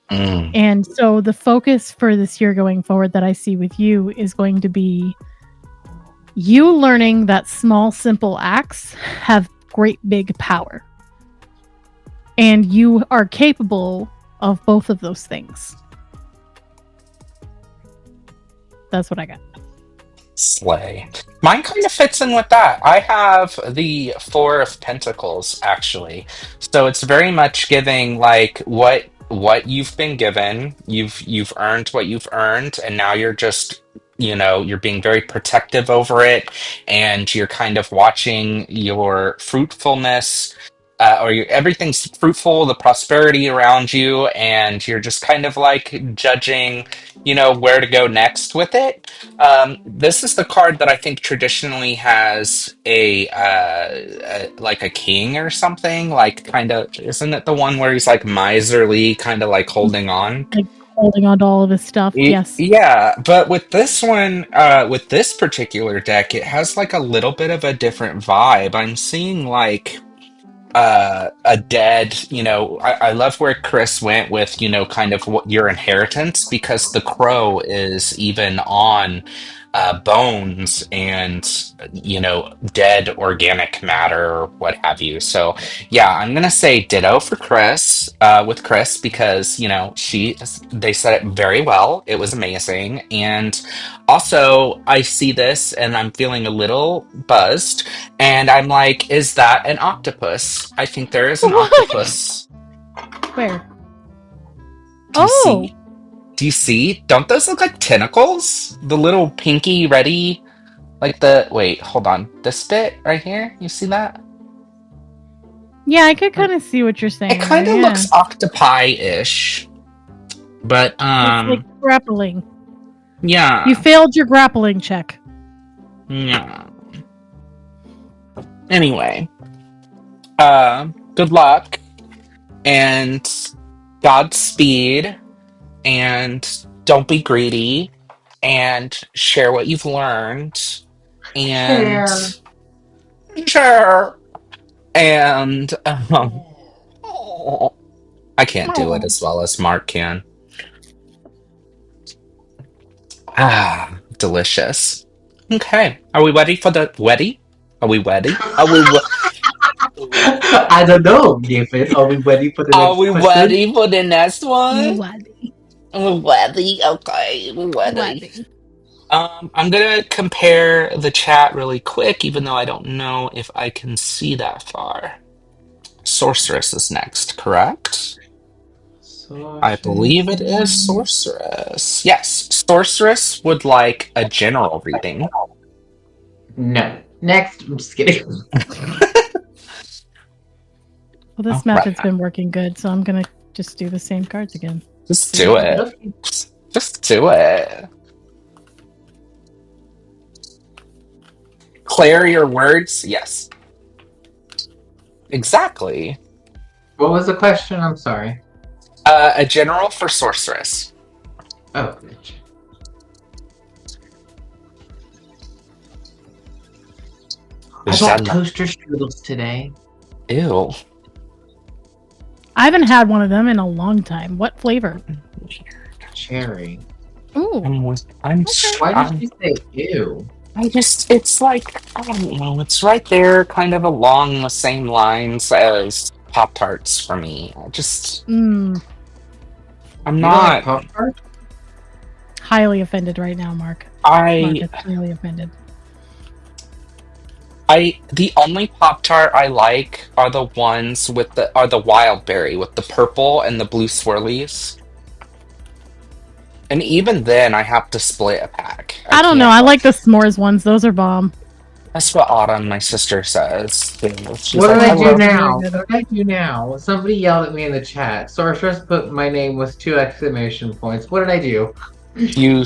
And so the focus for this year going forward that I see with you is going to be you learning that small, simple acts have great big power. And you are capable of both of those things. That's what I got. Slay. Mine kind of fits in with that. I have the Four of Pentacles, actually. So it's very much giving like what you've been given. You've earned what you've earned, and now you're just, you know, you're being very protective over it, and you're kind of watching your fruitfulness. Everything's fruitful, the prosperity around you, and you're just kind of like judging, you know, where to go next with it. This is the card that I think traditionally has like a king or something, like kind of, isn't it the one where he's like miserly, kind of like holding on? Like holding on to all of his stuff. Yes. Yeah, but with this one, with this particular deck, it has like a little bit of a different vibe. I'm seeing like a dead, you know, I love where Cris went with, you know, kind of what your inheritance, because the crow is even on bones and, you know, dead organic matter or what have you. So yeah, I'm gonna say ditto for Cris, with Cris, because, you know, they said it very well. It was amazing. And also I see this and I'm feeling a little buzzed, and I'm like, is that an octopus? I think there is an What? octopus. Where? Do you see? Do you see? Don't those look like tentacles? The little pinky reddy, like the, wait, hold on. This bit right here, you see that? Yeah, I could kind of see what you're saying. It kind of there, looks octopi-ish. But it's like grappling. yeah. You failed your grappling check. Yeah. Anyway. Good luck. And Godspeed. And don't be greedy. And share what you've learned. And share. And oh, I can't do it as well as Mark can. Ah, delicious. Okay, are we ready for the wedding? Are we ready? Are we? I don't know, Giffen. Are we ready for the next Are we question? ready for the next one? Bloody. We're ready. Okay, we're ready. Bloody. I'm gonna compare the chat really quick, even though I don't know if I can see that far. Sorceress is next, correct? I believe it is Sorceress. Yes, Sorceress would like a general reading. No. Next. I'm just kidding. Well, this method's been working good, so I'm gonna just do the same cards again. Just do it. Just do it. Clear your words? Yes. Exactly. What was the question? I'm sorry. A general for Sorceress. Oh, bitch. I got toaster strudels today. Ew. I haven't had one of them in a long time. What flavor? Cherry. Ooh. Why did you say ew? It's like, I don't know, it's right there, kind of along the same lines as Pop-Tarts for me. I'm not... Like Pop-Tart? Highly offended right now, Mark. Mark is really offended. The only Pop-Tart I like are the ones with the wild berry with the purple and the blue swirlies. And even then, I have to split a pack. I don't know. can't, I like the s'mores ones. Those are bomb. That's what Autumn, my sister, says. She's What did like, I I do love. Very now? good. What did I do now? Somebody yelled at me in the chat. Sorceress put my name with 2 exclamation points. What did I do? You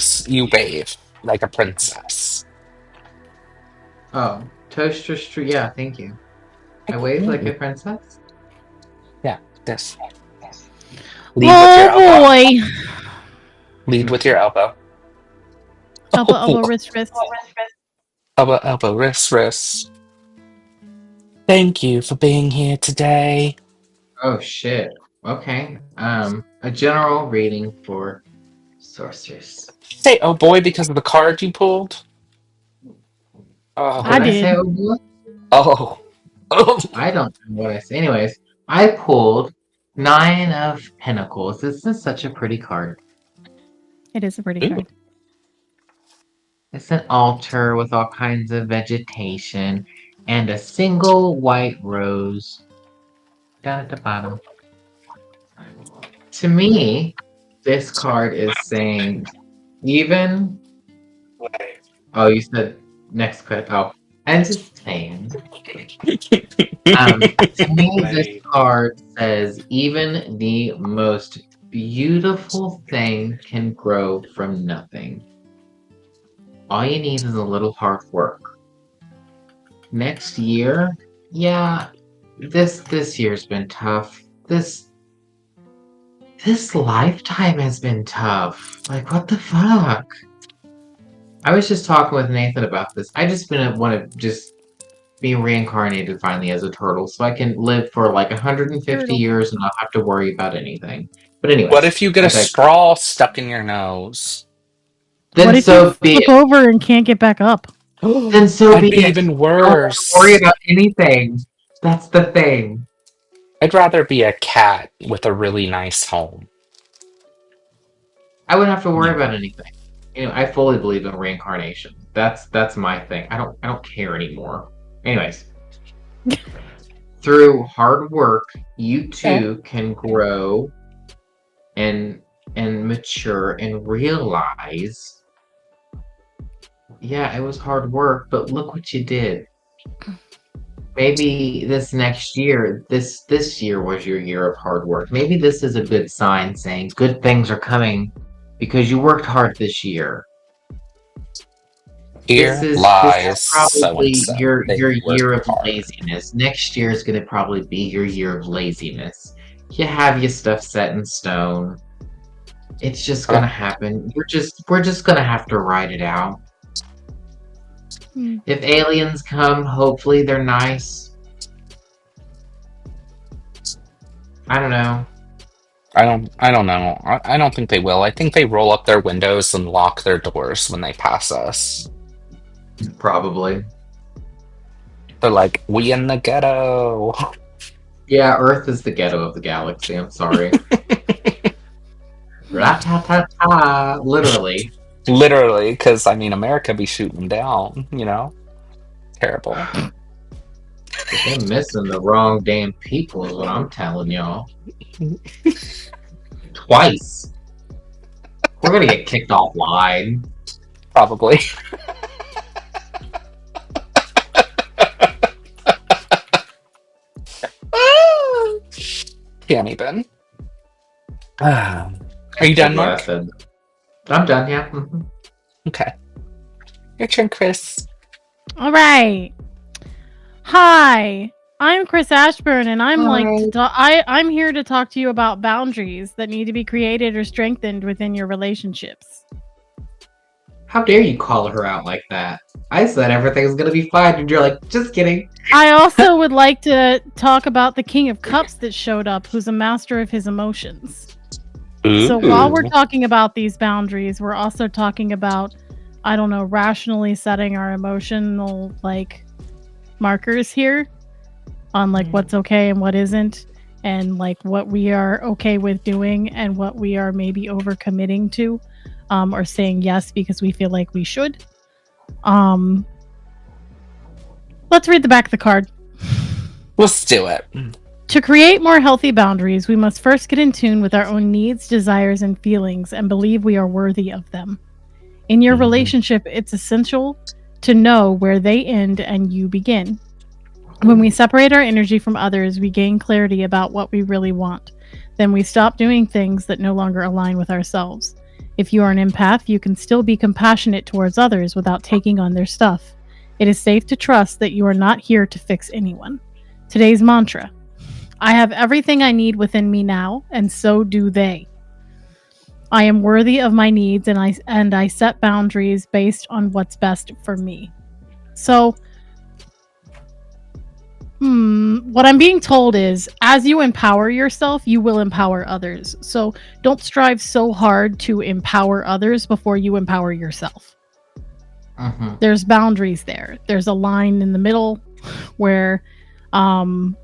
wave like a princess. Oh, Toaster Street. Yeah, thank you. I waved like a princess? Yeah, this. Lead with your Oh elbow. boy. Lead with your elbow. Elbow, elbow, wrist, wrist. Elbow, elbow, wrist, wrist. Thank you for being here today. Oh shit. Okay. A general reading for sorceress. Say, oh boy, because of the card you pulled? I Did I Oh. say did. oh boy? Oh. Oh. I don't know what I said. Anyways, I pulled 9 of Pentacles. This is such a pretty card. It is a pretty Ooh. card. It's an altar with all kinds of vegetation and a single white rose down at the bottom. To me, this card is saying even. Oh, you said next clip. Oh, I'm just saying. To me, this card says even the most beautiful thing can grow from nothing. All you need is a little hard work. Next year, yeah, this year's been tough. This lifetime has been tough. Like, what the fuck? I was just talking with Nathan about this. I just want to just be reincarnated finally as a turtle so I can live for like 150 Turtle. years and not have to worry about anything. But What anyways, if you get I a digress. straw stuck in your nose? What Then if so you be flip it. over and can't get back up? Then so That'd be be it. even I don't have to worry worse. about anything. That's the thing. I'd rather be a cat with a really nice home. I wouldn't have to worry Yeah. about anything. You know, I fully believe in reincarnation. That's my thing. I don't care anymore. Anyways, through hard work, you too can grow and mature and realize, yeah, it was hard work, but look what you did. Maybe this next year, this year was your year of hard work. Maybe this is a good sign saying good things are coming because you worked hard this year. This Here is lies so and probably so. your They year worked of hard. laziness. Next year is gonna probably be your year of laziness. You have your stuff set in stone. It's just gonna happen. We're just gonna have to ride it out. If aliens come, hopefully they're nice. I don't know. I don't know. I don't think they will. I think they roll up their windows and lock their doors when they pass us. Probably. They're like, we in the ghetto. Yeah, Earth is the ghetto of the galaxy. I'm sorry. Ra-ta-ta-ta. Literally. Literally, because I mean America be shooting down, Terrible. They're missing the wrong damn people is what I'm telling y'all. Twice. We're gonna get kicked offline. Probably. Can't even. Are you done, Mark? I'm done, yeah. Mhm. Okay. Your turn, Chris. All right. Hi, I'm Cris Ashburn, and I'm I'm here to talk to you about boundaries that need to be created or strengthened within your relationships. How dare you call her out like that? I said everything's gonna be fine, and you're like, just kidding. I also would like to talk about the King of Cups that showed up, who's a master of his emotions. Ooh. So while we're talking about these boundaries, we're also talking about, I don't know, rationally setting our emotional, markers here on, what's okay and what isn't, and, what we are okay with doing and what we are maybe overcommitting to, or saying yes because we feel like we should. Let's read the back of the card. Let's do it. To create more healthy boundaries, we must first get in tune with our own needs, desires, and feelings and believe we are worthy of them. In your relationship, it's essential to know where they end and you begin. When we separate our energy from others, we gain clarity about what we really want. Then we stop doing things that no longer align with ourselves. If you are an empath, you can still be compassionate towards others without taking on their stuff. It is safe to trust that you are not here to fix anyone. Today's mantra: I have everything I need within me now, and so do they. I am worthy of my needs, and I set boundaries based on what's best for me. So, what I'm being told is, as you empower yourself, you will empower others. So don't strive so hard to empower others before you empower yourself. There's boundaries there. There's a line in the middle where don't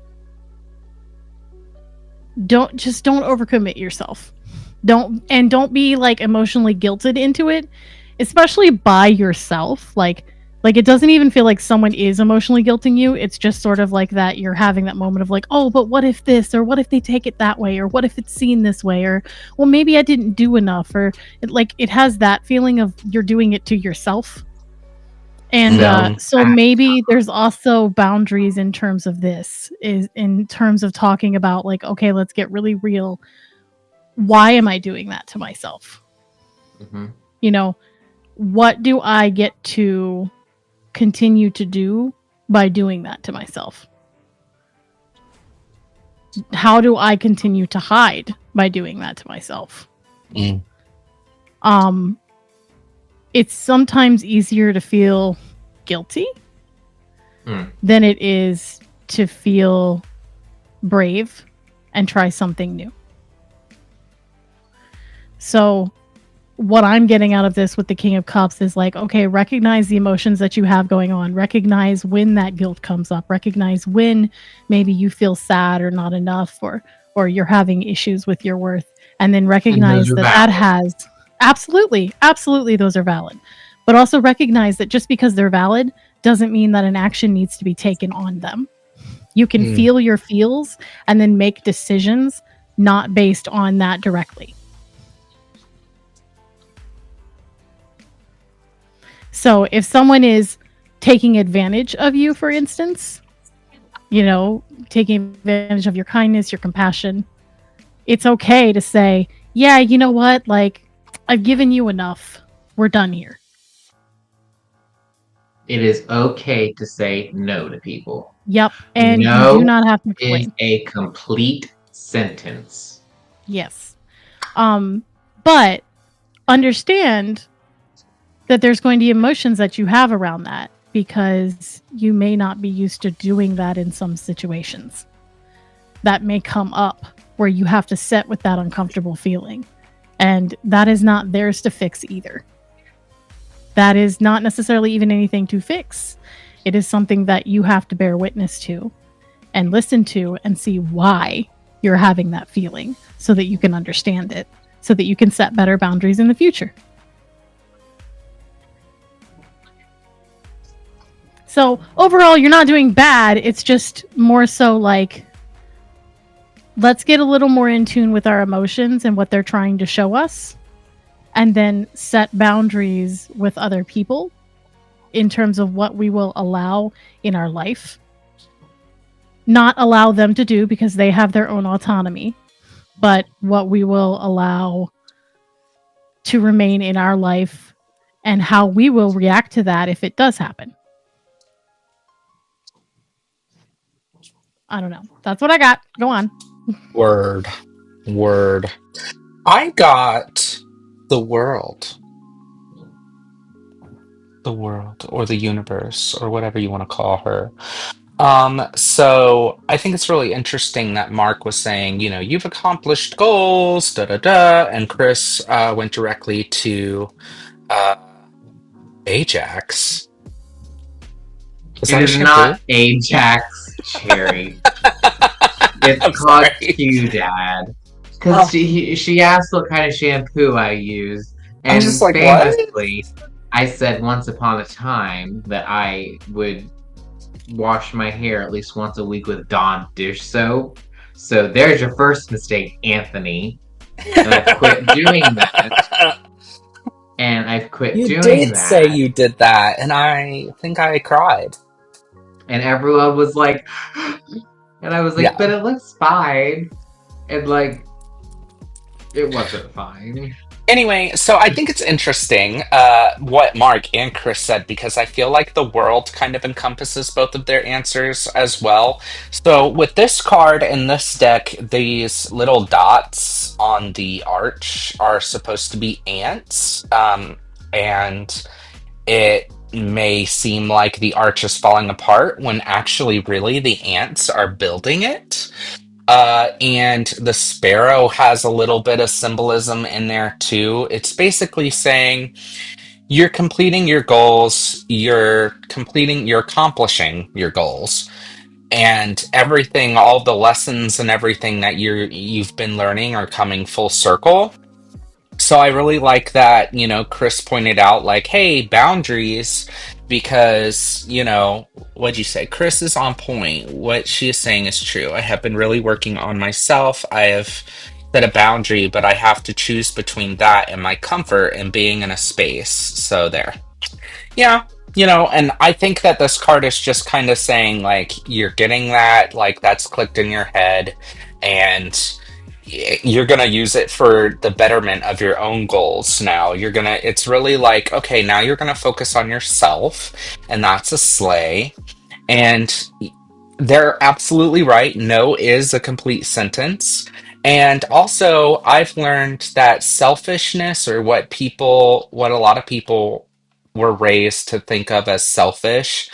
overcommit yourself. Don't be like emotionally guilted into it, especially by yourself. Like it doesn't even feel like someone is emotionally guilting you. It's just sort of like that you're having that moment of like, oh, but what if this, or what if they take it that way, or what if it's seen this way, or well, maybe I didn't do enough, or it has that feeling of you're doing it to yourself. And so maybe there's also boundaries in terms of this, is in terms of talking about like, okay, let's get really real. Why am I doing that to myself? You know, what do I get to continue to do by doing that to myself? How do I continue to hide by doing that to myself? It's sometimes easier to feel guilty than it is to feel brave and try something new. So what I'm getting out of this with the King of Cups is like, okay, recognize the emotions that you have going on. Recognize when that guilt comes up. Recognize when maybe you feel sad or not enough, or you're having issues with your worth. And then recognize that has... Absolutely. Absolutely, those are valid. But also recognize that just because they're valid doesn't mean that an action needs to be taken on them. You can feel your feels and then make decisions not based on that directly. So if someone is taking advantage of you, for instance, you know, taking advantage of your kindness, your compassion, it's okay to say, yeah, you know what? Like, I've given you enough. We're done here. It is okay to say no to people. Yep. And no you do not have to explain. Is a complete sentence. Yes. But understand that there's going to be emotions that you have around that, because you may not be used to doing that in some situations. That may come up where you have to sit with that uncomfortable feeling. And that is not theirs to fix either. That is not necessarily even anything to fix. It is something that you have to bear witness to and listen to and see why you're having that feeling, so that you can understand it, so that you can set better boundaries in the future. So overall, you're not doing bad. It's just more so like, let's get a little more in tune with our emotions and what they're trying to show us, and then set boundaries with other people in terms of what we will allow in our life. Not allow them to do, because they have their own autonomy, but what we will allow to remain in our life and how we will react to that if it does happen. I don't know. That's what I got. Go on. Word. I got the world. The world, or the universe, or whatever you want to call her. So I think it's really interesting that Mark was saying, you know, you've accomplished goals, da da da, and Cris went directly to Ajax. It is not Ajax, Cherry. It's called Q Dad. Because she asked what kind of shampoo I use, and I'm just like, famously, what? I said once upon a time that I would wash my hair at least once a week with Dawn dish soap. So there's your first mistake, Anthony. And I've quit doing that. And I've quit You doing did say that. you did that, and I think I cried. And everyone was like, and I was like, Yeah. but it looks fine. And like, it wasn't fine. Anyway, so I think it's interesting what Mark and Chris said because I feel like the world kind of encompasses both of their answers as well. So with this card and this deck, these little dots on the arch are supposed to be ants, and it may seem like the arch is falling apart when actually, really, the ants are building it. And the sparrow has a little bit of symbolism in there too. It's basically saying you're completing your goals, you're accomplishing your goals, and everything, all the lessons and everything that you've been learning are coming full circle. So I really like that, Chris pointed out, like, hey, boundaries, because, what'd you say? Chris is on point. What she is saying is true. I have been really working on myself. I have set a boundary, but I have to choose between that and my comfort and being in a space. So there. Yeah, and I think that this card is just kind of saying, like, you're getting that, like, that's clicked in your head, and you're gonna use it for the betterment of your own goals now. It's really like, okay, now you're gonna focus on yourself, and that's a slay. And they're absolutely right. No is a complete sentence. And also, I've learned that selfishness, or what a lot of people were raised to think of as selfish,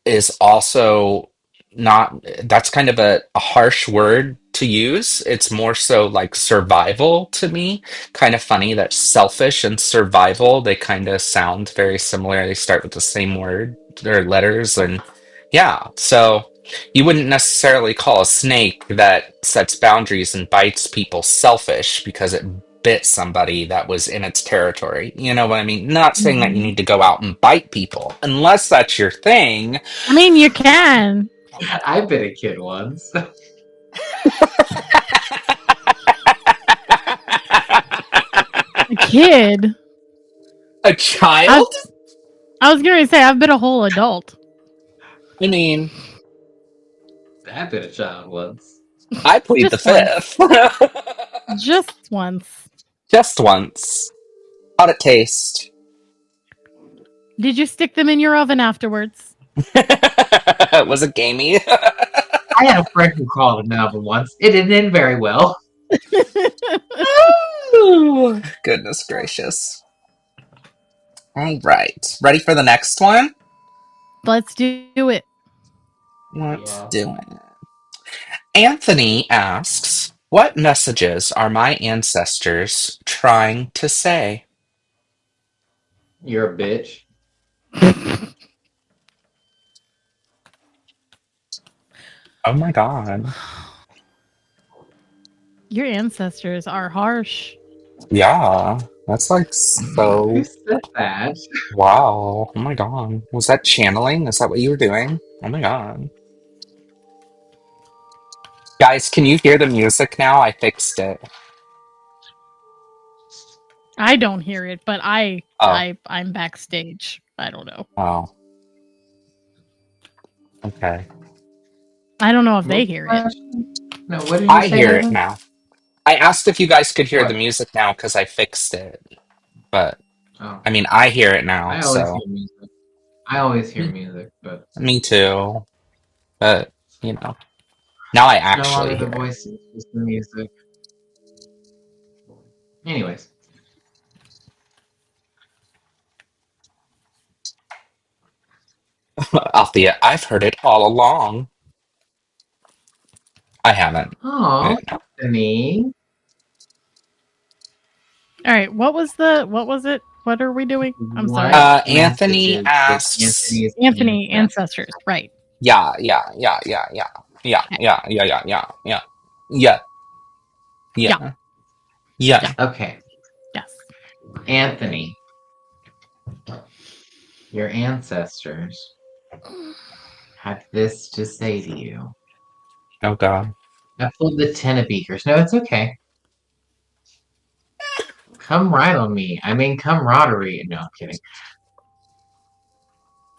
is also not, that's kind of a harsh word to use. It's more so like survival to me. Kind of funny that selfish and survival, they kind of sound very similar. They start with the same word or letters. And yeah, so you wouldn't necessarily call a snake that sets boundaries and bites people selfish because it bit somebody that was in its territory. You know what I mean? Not saying that you need to go out and bite people unless that's your thing. I mean, you can. I've been a kid once. A kid. A child? I was going to say, I've been a whole adult. I mean, I've been a child once. I plead the Just once. fifth. Just once. Just once. How'd it taste? Did you stick them in your oven afterwards? Was it gamey? I had a friend who called an album once. It didn't end very well. Ooh, goodness gracious. All right. Ready for the next one? Let's do it. Let's do it. Anthony asks, what messages are my ancestors trying to say? You're a bitch. Oh my god. Your ancestors are harsh. Yeah. That's like so. Who said that? Wow. Oh my god. Was that channeling? Is that what you were doing? Oh my god. Guys, can you hear the music now? I fixed it. I don't hear it, but Oh. I'm backstage. I don't know. Oh. Okay. I don't know if they hear it. No, what did you I say? hear it now. I asked if you guys could hear What? the music now because I fixed it. But, Oh, I mean, I hear it now, I always so. hear music. I always hear music, but Me too. But, now I it's no longer actually the hear it. voice, it's just the music. Anyways. Althea, I've heard it all along. I haven't. Oh, Yeah. Anthony. All right, what was it? What are we doing? I'm sorry. What Anthony messages asks. did Anthony, ancestors, right. Yeah, yeah, yeah, yeah, yeah. Yeah, yeah, yeah, yeah, yeah, yeah. Yeah. Yeah. Yeah. Okay, Yes. Anthony. Your ancestors have this to say to you. Oh god. I pulled the 10 of beakers. No, it's okay. Come right on me. I mean, camaraderie. No, I'm kidding.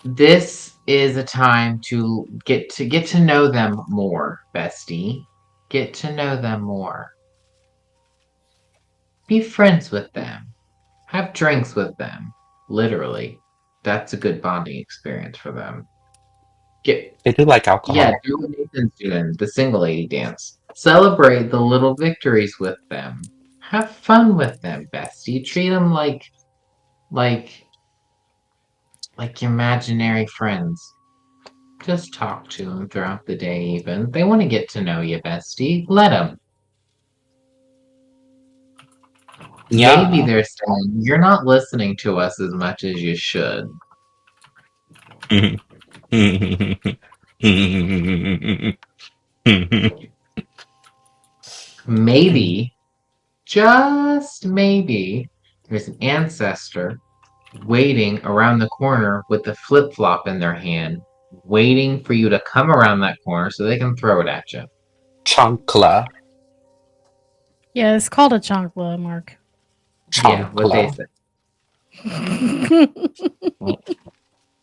This is a time to get to know them more, bestie. Get to know them more. Be friends with them. Have drinks with them. Literally. That's a good bonding experience for them. They do like alcohol. Yeah, do what Nathan's doing, the single lady dance. Celebrate the little victories with them. Have fun with them, bestie. Treat them like imaginary friends. Just talk to them throughout the day, even. They want to get to know you, bestie. Let them. Yeah. Maybe they're saying, you're not listening to us as much as you should. Maybe, just maybe, there's an ancestor waiting around the corner with the flip-flop in their hand, waiting for you to come around that corner so they can throw it at you. Chancla. Yeah, it's called a chancla, Mark. Yeah, what they say.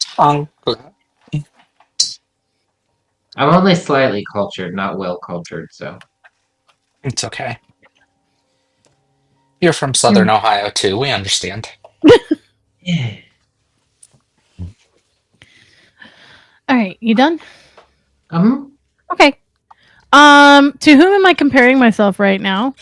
Chancla. I'm only slightly cultured, not well cultured, so. It's okay. You're from Southern Ohio, too. We understand. Yeah. All right, you done? Okay. To whom am I comparing myself right now?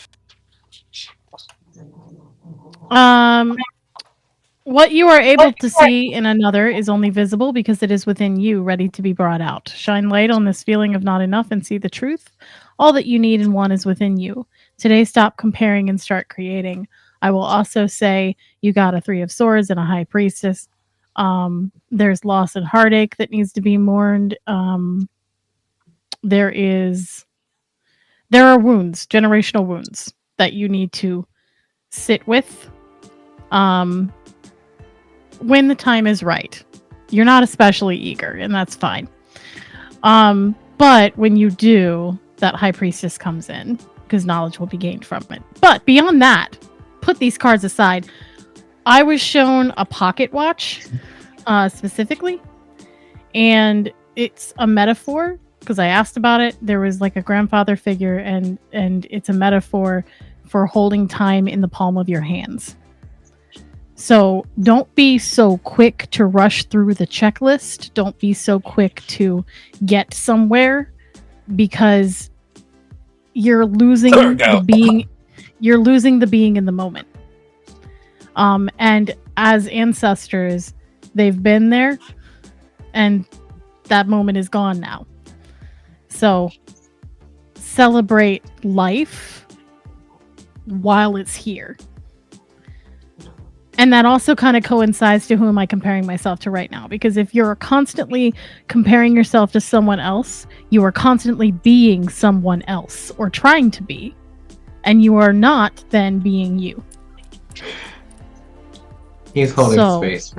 What you are able to see in another is only visible because it is within you, ready to be brought out. Shine light on this feeling of not enough and see the truth. All that you need and want is within you. Today, stop comparing and start creating. I will also say you got a 3 of Swords and a High Priestess. There's loss and heartache that needs to be mourned. There are wounds, generational wounds that you need to sit with. When the time is right. You're not especially eager, and that's fine. But when you do, that High Priestess comes in, because knowledge will be gained from it. But beyond that, put these cards aside. I was shown a pocket watch, specifically, and it's a metaphor, because I asked about it. There was like a grandfather figure, and it's a metaphor for holding time in the palm of your hands. So don't be so quick to rush through the checklist. Don't be so quick to get somewhere, because you're losing the being. You're losing the being in the moment. And as ancestors, they've been there, and that moment is gone now. So celebrate life while it's here. And that also kind of coincides to who am I comparing myself to right now. Because if you're constantly comparing yourself to someone else, you are constantly being someone else or trying to be. And you are not then being you. He's holding space.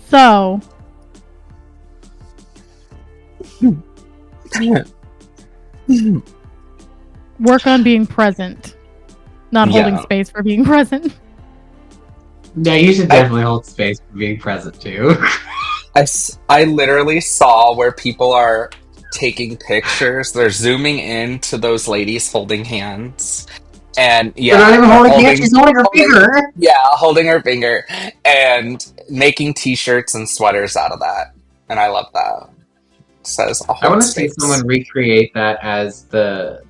So... work on being present, not holding space for being present. Yeah, you should definitely hold space for being present too. I literally saw where people are taking pictures. They're zooming in to those ladies holding hands. And yeah, they're not even holding hands, she's holding her finger. Yeah, holding her finger and making t-shirts and sweaters out of that. And I love that. It says I want to see someone recreate that as the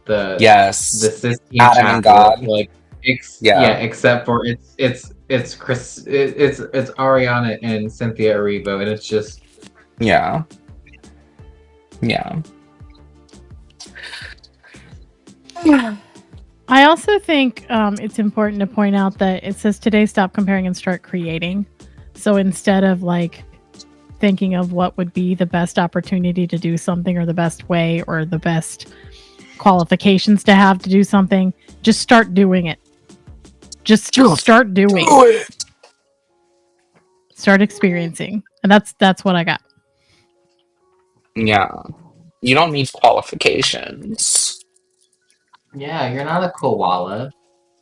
Sistine Adam and God. Like except for it's Chris, it's Ariana and Cynthia Erivo, and it's just yeah. I also think it's important to point out that it says today stop comparing and start creating. So instead of like thinking of what would be the best opportunity to do something or the best way or the best qualifications to have to do something, just start doing it. Just start doing it. start experiencing. And that's what I got. Yeah. You don't need qualifications. Yeah, you're not a koala.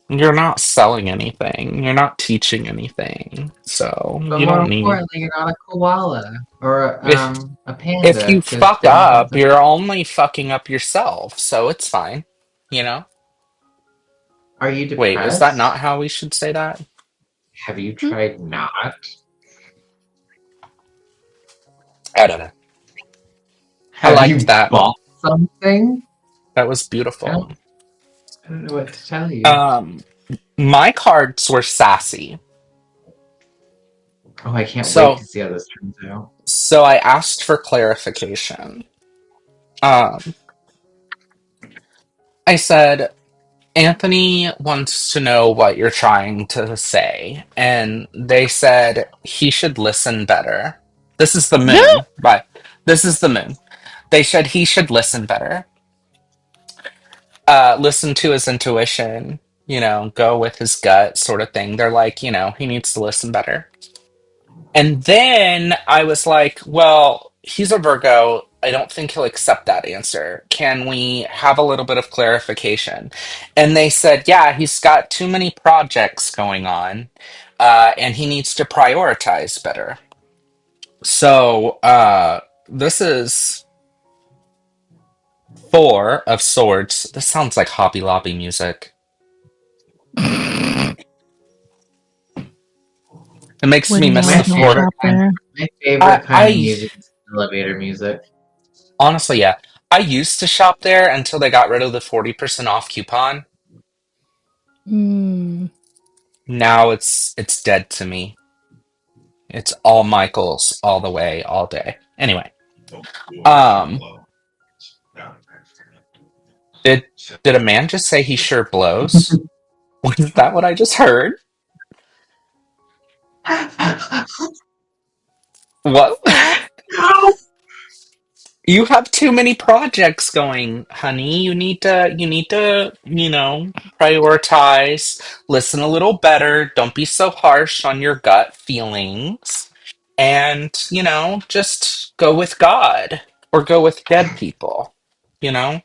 You're not selling anything. You're not teaching anything. So But you more don't need. importantly, you're not a koala or If a if panda, you because fuck then up, you're only fucking up yourself. So it's fine. You know? are you Wait, is that not depressed? how we should say that? Have you Hmm? tried not? I don't know. I Have liked you that. bought something? That was I beautiful. don't, I don't know what to tell you. Um, my cards were sassy. Oh, I can't wait So to see how this turns out. so I asked for clarification. Um, I said, Anthony wants to know what you're trying to say, and they said he should listen better. This is the moon, but this is the moon. They said he should listen better. Listen to his intuition, go with his gut sort of thing. They're like, he needs to listen better. And then I was like, well, he's a Virgo. I don't think he'll accept that answer. Can we have a little bit of clarification? And they said, yeah, he's got too many projects going on, and he needs to prioritize better. So this is Four of Swords. This sounds like Hobby Lobby music. It makes me Wouldn't miss want the My to go Four. favorite shop kind, there. my favorite I, kind of I music is elevator music. honestly, yeah, I used to shop there until they got rid of the 40% off coupon. Mm. Now it's dead to me. It's all Michaels all the way, all day. Anyway, um, did did a man just say he sure blows? Was that what I just heard? What? You have too many projects going, honey. You need to prioritize, listen a little better, don't be so harsh on your gut feelings, and, just go with God or go with dead people, you know?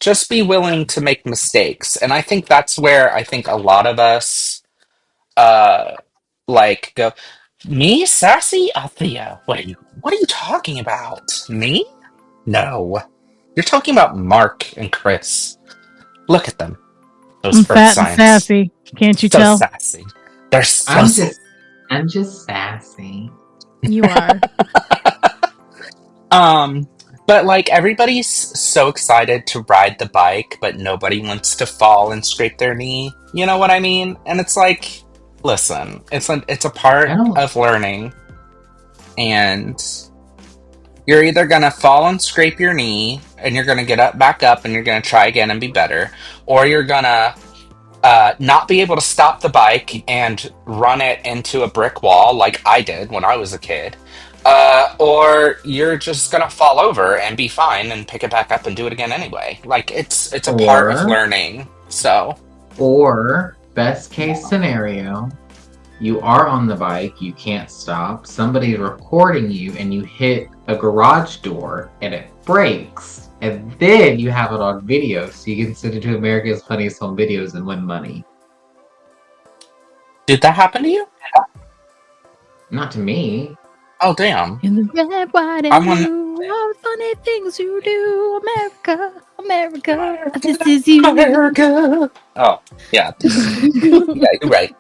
Just be willing to make mistakes. And I think that's where I think a lot of us uh like go, me, sassy Althea. What are you talking about? Me? No. You're talking about Mark and Chris. Look at them. I'm Those earth fat and signs. sassy. Can't you So tell? sassy. They're so I'm sassy. just, I'm just sassy. You are. Um, but like everybody's so excited to ride the bike, but nobody wants to fall and scrape their knee. You know what I mean? And it's like, listen, it's a I part don't. of learning, and you're either gonna fall and scrape your knee, and you're gonna get up, back up, and you're gonna try again and be better, or you're gonna not be able to stop the bike and run it into a brick wall like I did when I was a kid. Or you're just gonna fall over and be fine and pick it back up and do it again anyway. Like it's a part of Or, learning. So or best case scenario, you are on the bike, you can't stop, somebody's recording you, and you hit a garage door and it breaks. And then you have it on video so you can send it to America's Funniest Home Videos and win money. did that happen to you? Not to me. Oh damn. In the red, white, I and want blue, all the funny things you do, America, America, this is you. America. Oh yeah. Yeah, you're right.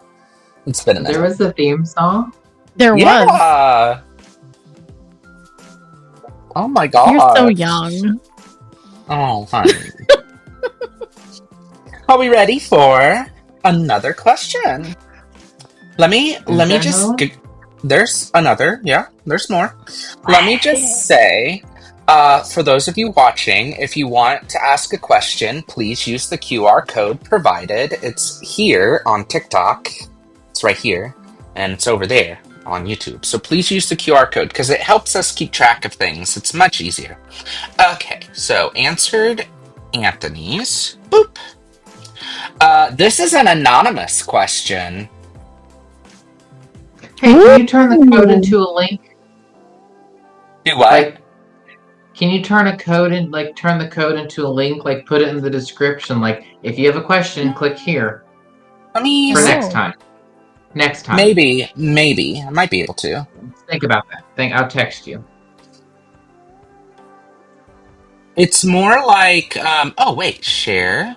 It's been a There minute. was a theme song. There was. Yeah. Oh my You're so god. young. Oh, honey. Are we ready for another question? Let me There just another one? there's another, yeah, there's more. Let me just say, for those of you watching, if you want to ask a question, please use the QR code provided. It's here on TikTok. It's right here, and it's over there on YouTube. So please use the QR code because it helps us keep track of things. It's much easier. Okay, so answered Anthony's. Boop. This is an anonymous question. Hey, can you turn the code into a link? Do what? Like, can you turn the code into a link? Like, put it in the description. Like, if you have a question, click here Let me for see. next time. Next time. Maybe I might be able to. Think about that. I'll text you. It's more like, oh wait, share.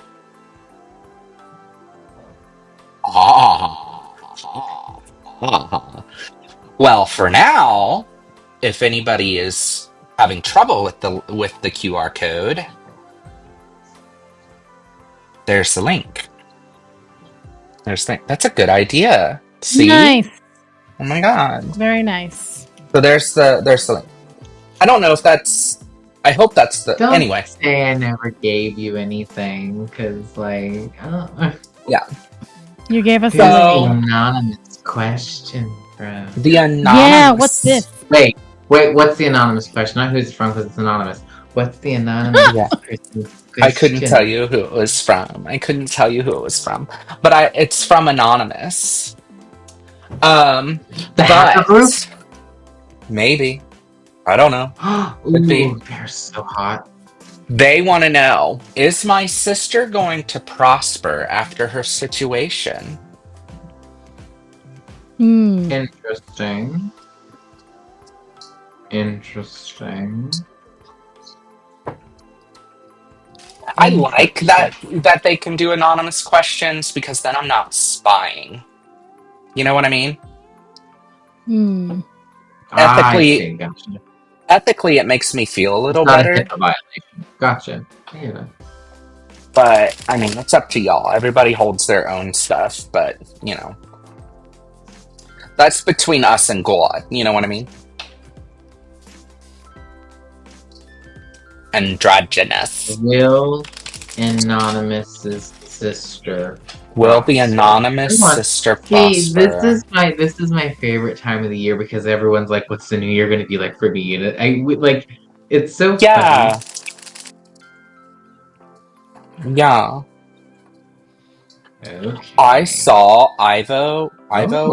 Well, for now, if anybody is having trouble with the QR code, there's the link. That's a good idea. See? Nice. Oh my god. Very nice. So there's the link. I don't know if that's. I hope that's the. Don't Anyway. say I never gave you anything, because, like, Yeah. You gave us Here's a the anonymous question, bro. The anonymous. Yeah, what's this? Wait, what's the anonymous question? Not who's it from, because it's anonymous. What's the anonymous question? I couldn't tell you who it was from. But it's from Anonymous. The hacker group? Maybe. I don't know. Could be. Ooh, they're so hot. They want to know, is my sister going to prosper after her situation? Interesting. I like that they can do anonymous questions, because then I'm not spying. You know what I mean? Ethically, ethically, it makes me feel a little better. Not a HIPAA violation. Gotcha. Yeah. But I mean, it's up to y'all. Everybody holds their own stuff, but you know, that's between us and God. You know what I mean? Androgynous. Will Anonymous's sister. Will the anonymous sister prosper? See, this is my favorite time of the year, because everyone's like, "What's the new year going to be like for me?" And it's so funny. Yeah. Okay. I saw Ivo.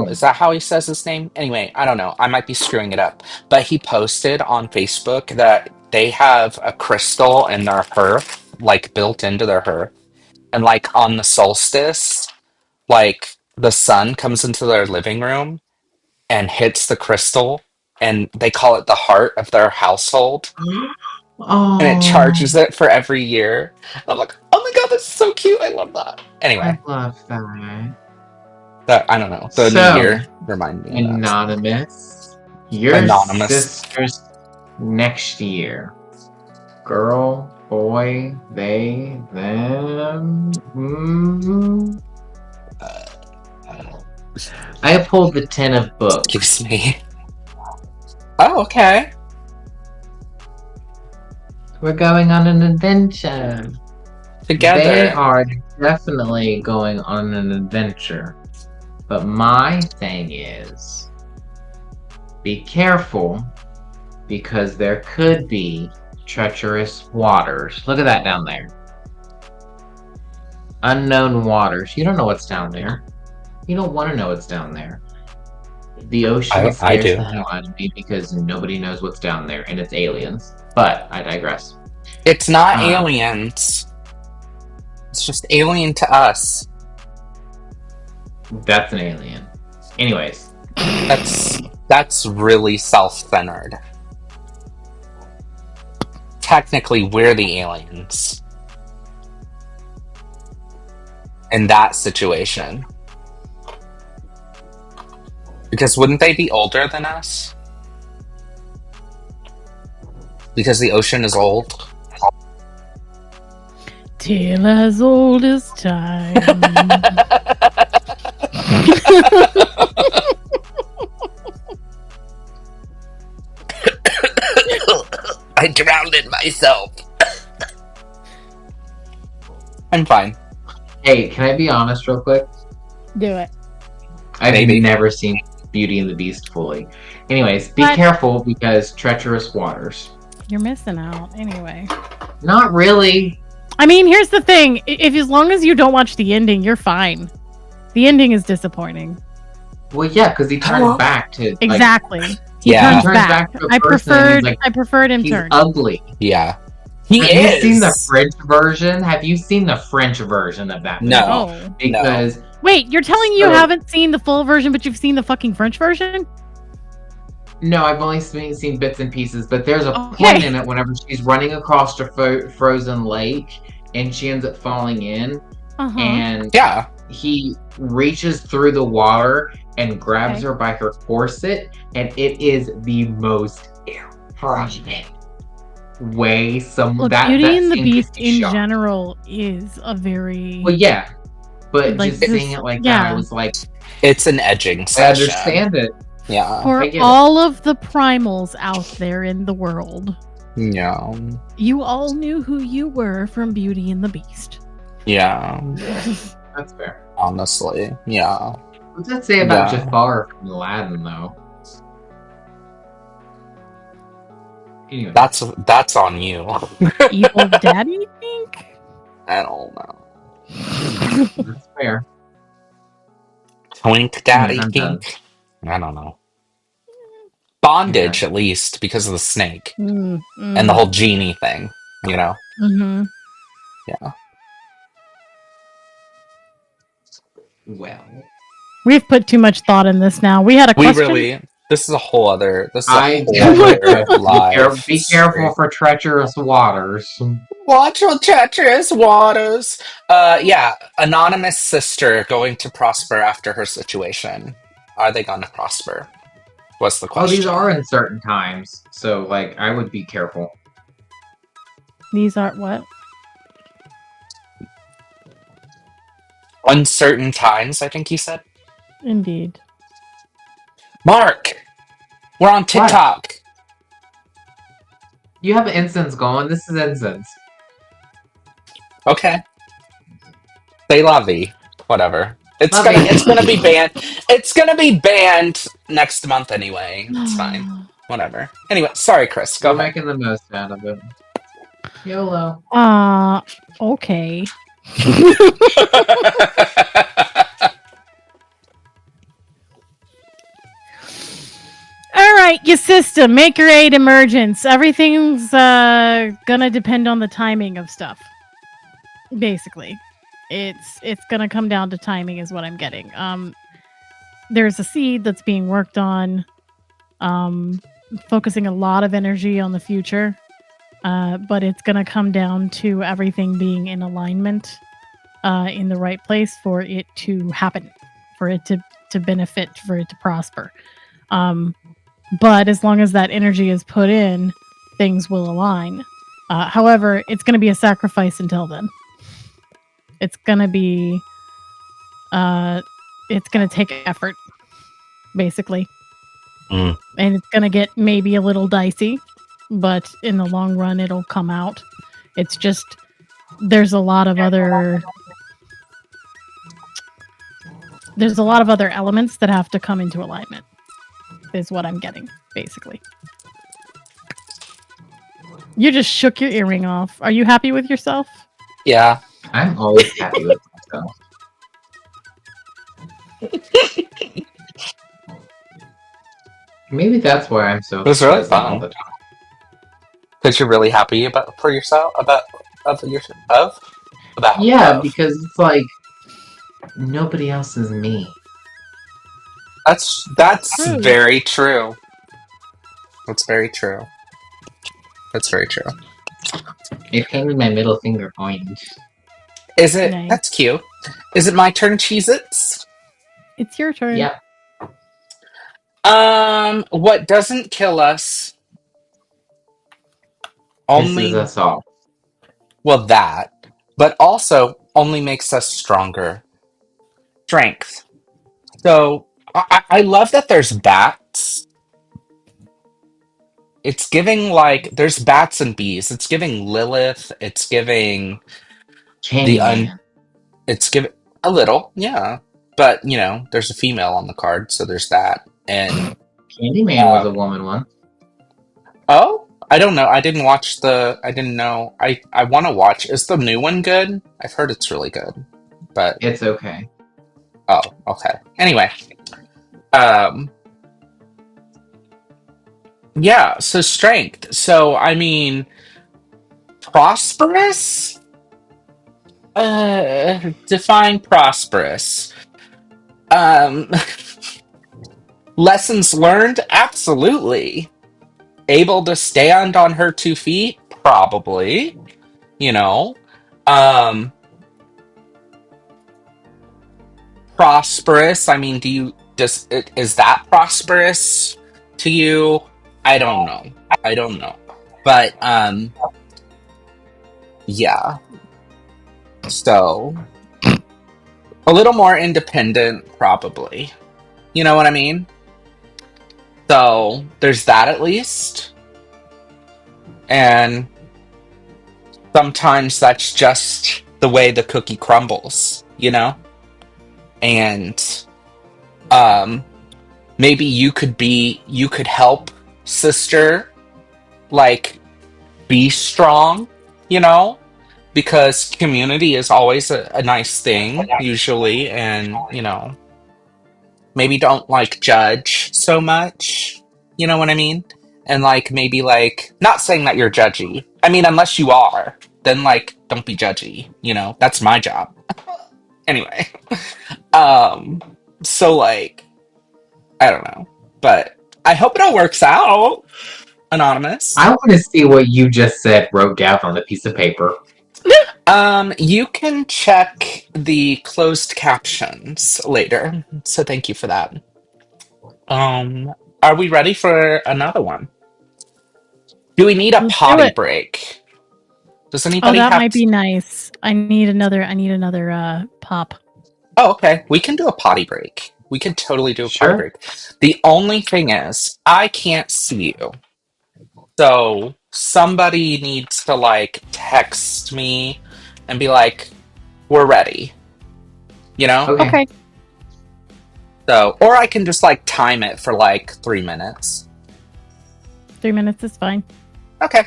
Is that how he says his name? Anyway, I don't know. I might be screwing it up. But he posted on Facebook that they have a crystal in their hearth, like built into their hearth. And like on the solstice, like the sun comes into their living room and hits the crystal, and they call it the heart of their household. Oh. And it charges it for every year. I'm like, oh my god, that's so cute. I love that. Anyway. I love that. I don't know. The new year reminded me of that. Anonymous. Your sisters next year. Girl, boy, they, them. I pulled the 10 of books. Excuse me. Oh, okay. We're going on an adventure. Together. They are definitely going on an adventure. But my thing is, be careful, because there could be treacherous waters. Look at that down there. Unknown waters. You don't know what's down there. You don't want to know what's down there. The ocean scares the hell out of me, because nobody knows what's down there, and it's aliens. But I digress. It's not aliens. It's just alien to us. That's an alien. Anyways. That's really self-centered. Technically, we're the aliens. In that situation. Because wouldn't they be older than us? Because the ocean is old. Tale as old as time. I drowned in myself. I'm fine. Hey, can I be honest real quick? Do it. I've never seen Beauty and the Beast fully. Anyways, be careful, because treacherous waters. You're missing out anyway. Not really. I mean, here's the thing. If as long as you don't watch the ending, you're fine. The ending is disappointing. Well, yeah, because he turns back to like, Exactly. He Yeah. turns turns back. back to a I person and he's preferred. like, I preferred him he's turn. ugly. Yeah. He Have is. you seen the French version? Have you seen the French version of that movie? No. Because Wait, you're telling you haven't seen the full version, but you've seen the fucking French version? no, I've only seen bits and pieces. But there's a point in it whenever she's running across the frozen lake and she ends up falling in, and Yeah. he reaches through the water and grabs her by her corset, and it is the most erotic way. Beauty and the scene Beast could be in shot. general is a very but like just seeing it like that, I was like, it's an edging I session. understand it. Yeah. For all of the primals out there in the world. Yeah. You all knew who you were from Beauty and the Beast. Yeah. That's fair. Honestly. Yeah. What's that say about Jafar from Aladdin, though? Anyway. That's on you. Evil Daddy, you think? I don't know. That's fair. Twink Daddy Pink? I don't know. Bondage, at least, because of the snake. And the whole genie thing, you know? Mm-hmm. Yeah. Well. We've put too much thought in this now. We had a question. This is a whole other... Be careful for treacherous waters. Watch for treacherous waters. Yeah. Anonymous sister going to prosper after her situation. Are they going to prosper? What's the question? Oh, these are in certain times. So, like, I would be careful. These are what? Uncertain times, I think you said. Indeed. Mark! We're on TikTok. What? You have incense going. This is incense. Okay. Say la vie. Whatever. It's gonna be banned. It's gonna be banned next month anyway. It's fine. Whatever. Anyway, sorry, Chris. Go ahead. Making the most out of it. YOLO. Okay. All right, your system, make your aid emergence. Everything's gonna depend on the timing of stuff. Basically, it's gonna come down to timing, is what I'm getting. There's a seed that's being worked on, focusing a lot of energy on the future, but it's gonna come down to everything being in alignment, in the right place for it to happen, for it to benefit, for it to prosper. But as long as that energy is put in, things will align. However, it's going to be a sacrifice until then. It's going to be... it's going to take effort, basically. And it's going to get maybe a little dicey, but in the long run, it'll come out. It's just... There's a lot of other elements that have to come into alignment. Is what I'm getting, basically. You just shook your earring off. Are you happy with yourself? Yeah. I'm always happy with myself. Maybe that's why I'm so... It was really fun. Because you're really happy about yourself? Yeah, because it's like... Nobody else is me. That's very true. That's very true. That's very true. It painted my middle finger point. Is it? Nice. That's cute. Is it my turn, Cheez-Its? It's your turn. Yep. What doesn't kill us only... Pisses us off. Well, that. But also only makes us stronger. Strength. So... I love that there's bats. It's giving, like, there's bats and bees. It's giving Lilith. It's giving Candyman. It's giving a little, yeah. But, you know, there's a female on the card, so there's that. And Candyman was a woman once. Oh? I don't know. I didn't know. I want to watch. Is the new one good? I've heard it's really good. But it's okay. Oh, okay. Anyway. Um, yeah, so strength. So, I mean, prosperous? Define prosperous. Um, lessons learned? Absolutely. Able to stand on her 2 feet? Probably. You know? Um, prosperous. I mean, is that prosperous to you? I don't know. I don't know. But yeah. So a little more independent, probably. You know what I mean? So there's that at least. And sometimes that's just the way the cookie crumbles, you know? And um maybe you could help sister, like, be strong, you know, because community is always a nice thing usually, and maybe don't like judge so much, you know what I mean? And like maybe like not saying that you're judgy, I mean, unless you are, then like don't be judgy, that's my job. Anyway. um so like, I don't know, but I hope it all works out, Anonymous. I want to see what you just said wrote down on the piece of paper. You can check the closed captions later, so thank you for that. Are we ready for another one? Do we need a Let's do potty it. break? Does Oh, anybody that have might be nice. I need another pop. Oh, okay. We can do a potty break. We can totally do a potty Sure. break. The only thing is, I can't see you. So somebody needs to like text me and be like, we're ready. Okay. So, or I can just like time it for like 3 minutes. 3 minutes is fine. Okay.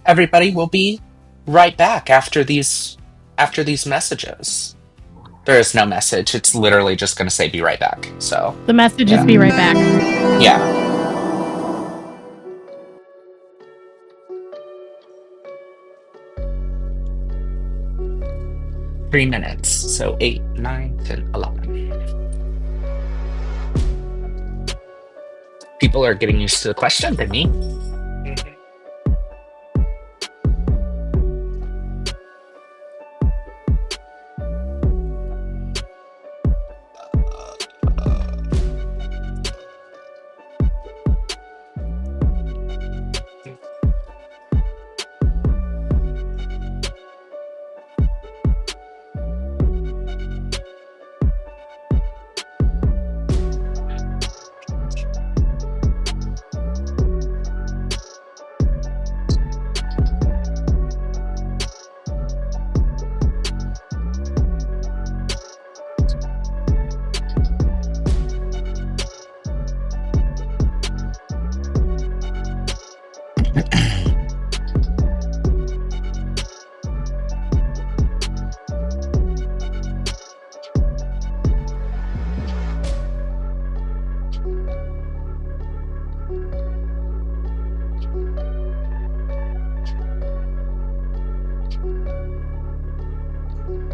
Everybody will be right back after these messages. There is no message. It's literally just going to say be right back. So The message yeah. is be right back. Yeah. Three minutes. So 8, 9, 10, 11. People are getting used to the question than me.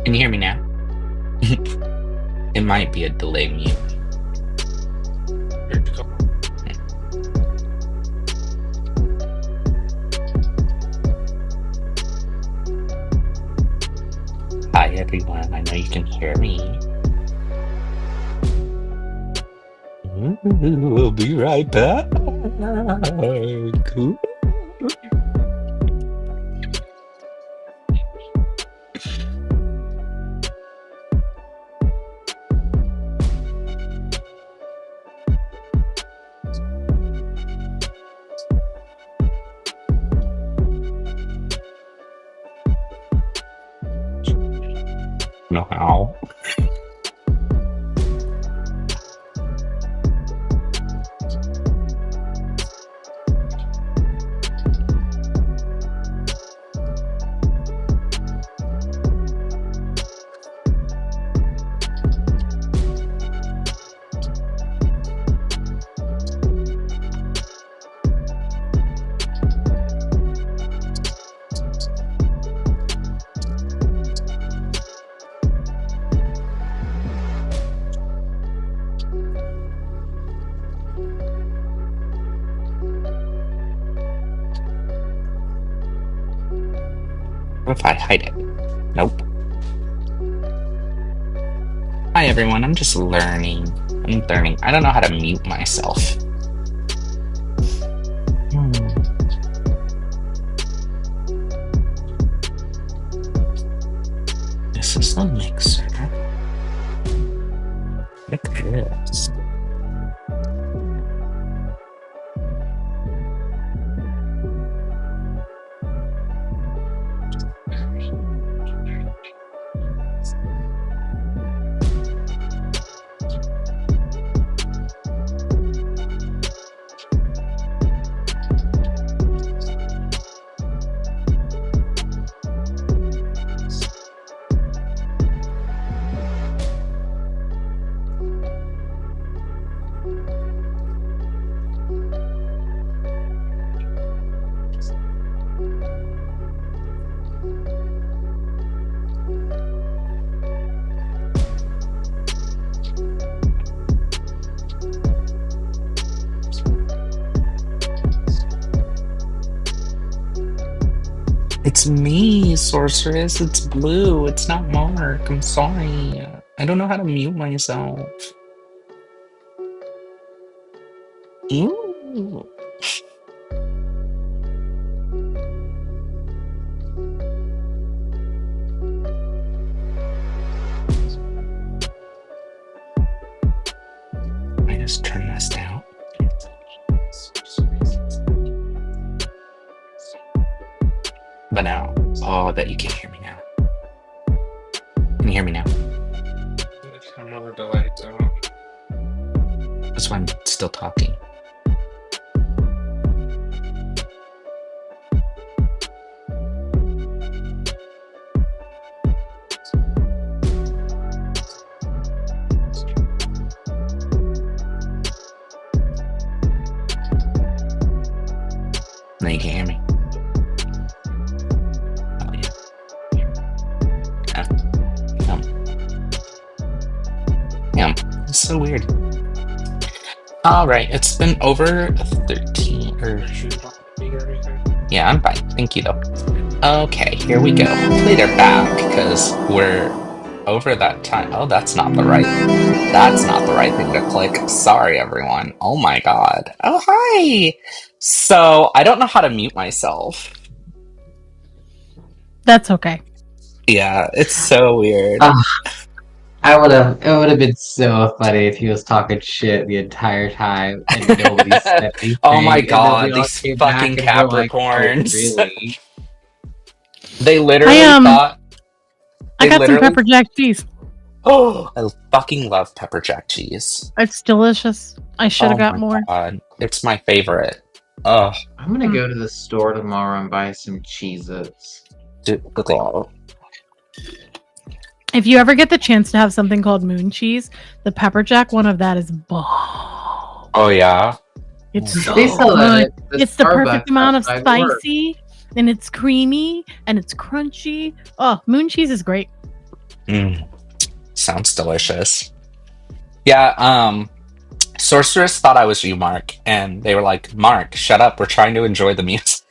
Can you hear me now? It might be a delay mute. Hi everyone, I know you can hear me. We'll be right back. Know how. What if I hide it? Nope. Hi everyone, I'm just learning. I don't know how to mute myself. This is the mixer. Look at this. It's me, sorceress. It's Blue. It's not Mark. I'm sorry. I don't know how to mute myself. Ooh. I just turn this down. But now, oh, that you can hear me now. Can you hear me now? I'm a little delayed, so. That's why I'm still talking. Now you can hear me. Oh yeah. It's so weird. All right, it's been over 13 or. Yeah, I'm fine. Thank you though. Okay, here we go. Hopefully they're back because we're over that time. Oh, that's not the right thing to click. Sorry, everyone. Oh my god. Oh, hi. So I don't know how to mute myself. That's okay. Yeah, it's so weird. It would have been so funny if he was talking shit the entire time and nobody said anything. Oh my god, and then we all these came fucking back and we're like, Capricorns. oh, really? They literally thought. I got some pepper jack cheese. Oh, I fucking love pepper jack cheese. It's delicious. I should have got more. God. It's my favorite. Oh, I'm gonna go to the store tomorrow and buy some Cheez-Its. If you ever get the chance to have something called moon cheese, the pepper jack one of that is bomb. Oh yeah, it's so good. It's the perfect amount of spicy, and it's creamy, and it's crunchy. Oh, moon cheese is great. Sounds delicious. Yeah, Sorceress thought I was you, Mark, and they were like, Mark, shut up, we're trying to enjoy the music.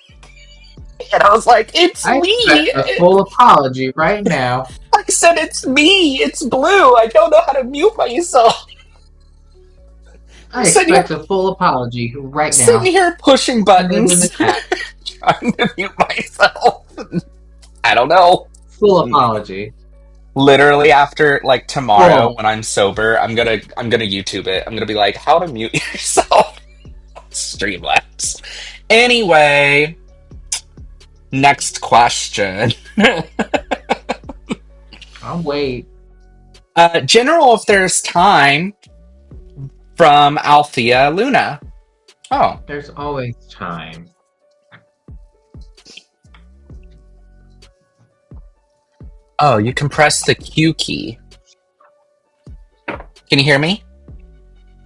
And I was like, it's me! A full apology right now. I said, it's me! It's Blue! I don't know how to mute myself! I expect a full apology right now. Sitting here pushing buttons, trying to mute myself. I don't know. Full apology. Literally after like tomorrow when I'm sober, I'm gonna YouTube it. I'm gonna be like, how to mute yourself. Streamlabs. Anyway, next question. I'll wait. General, if there's time, from Althea Luna. Oh, there's always time. Oh, you can press the Q key. Can you hear me?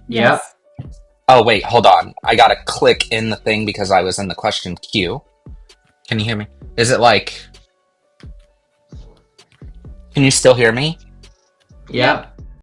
Yes. Yep. Oh, wait, hold on. I gotta click in the thing because I was in the question queue. Can you hear me? Is it like... Can you still hear me? Yep.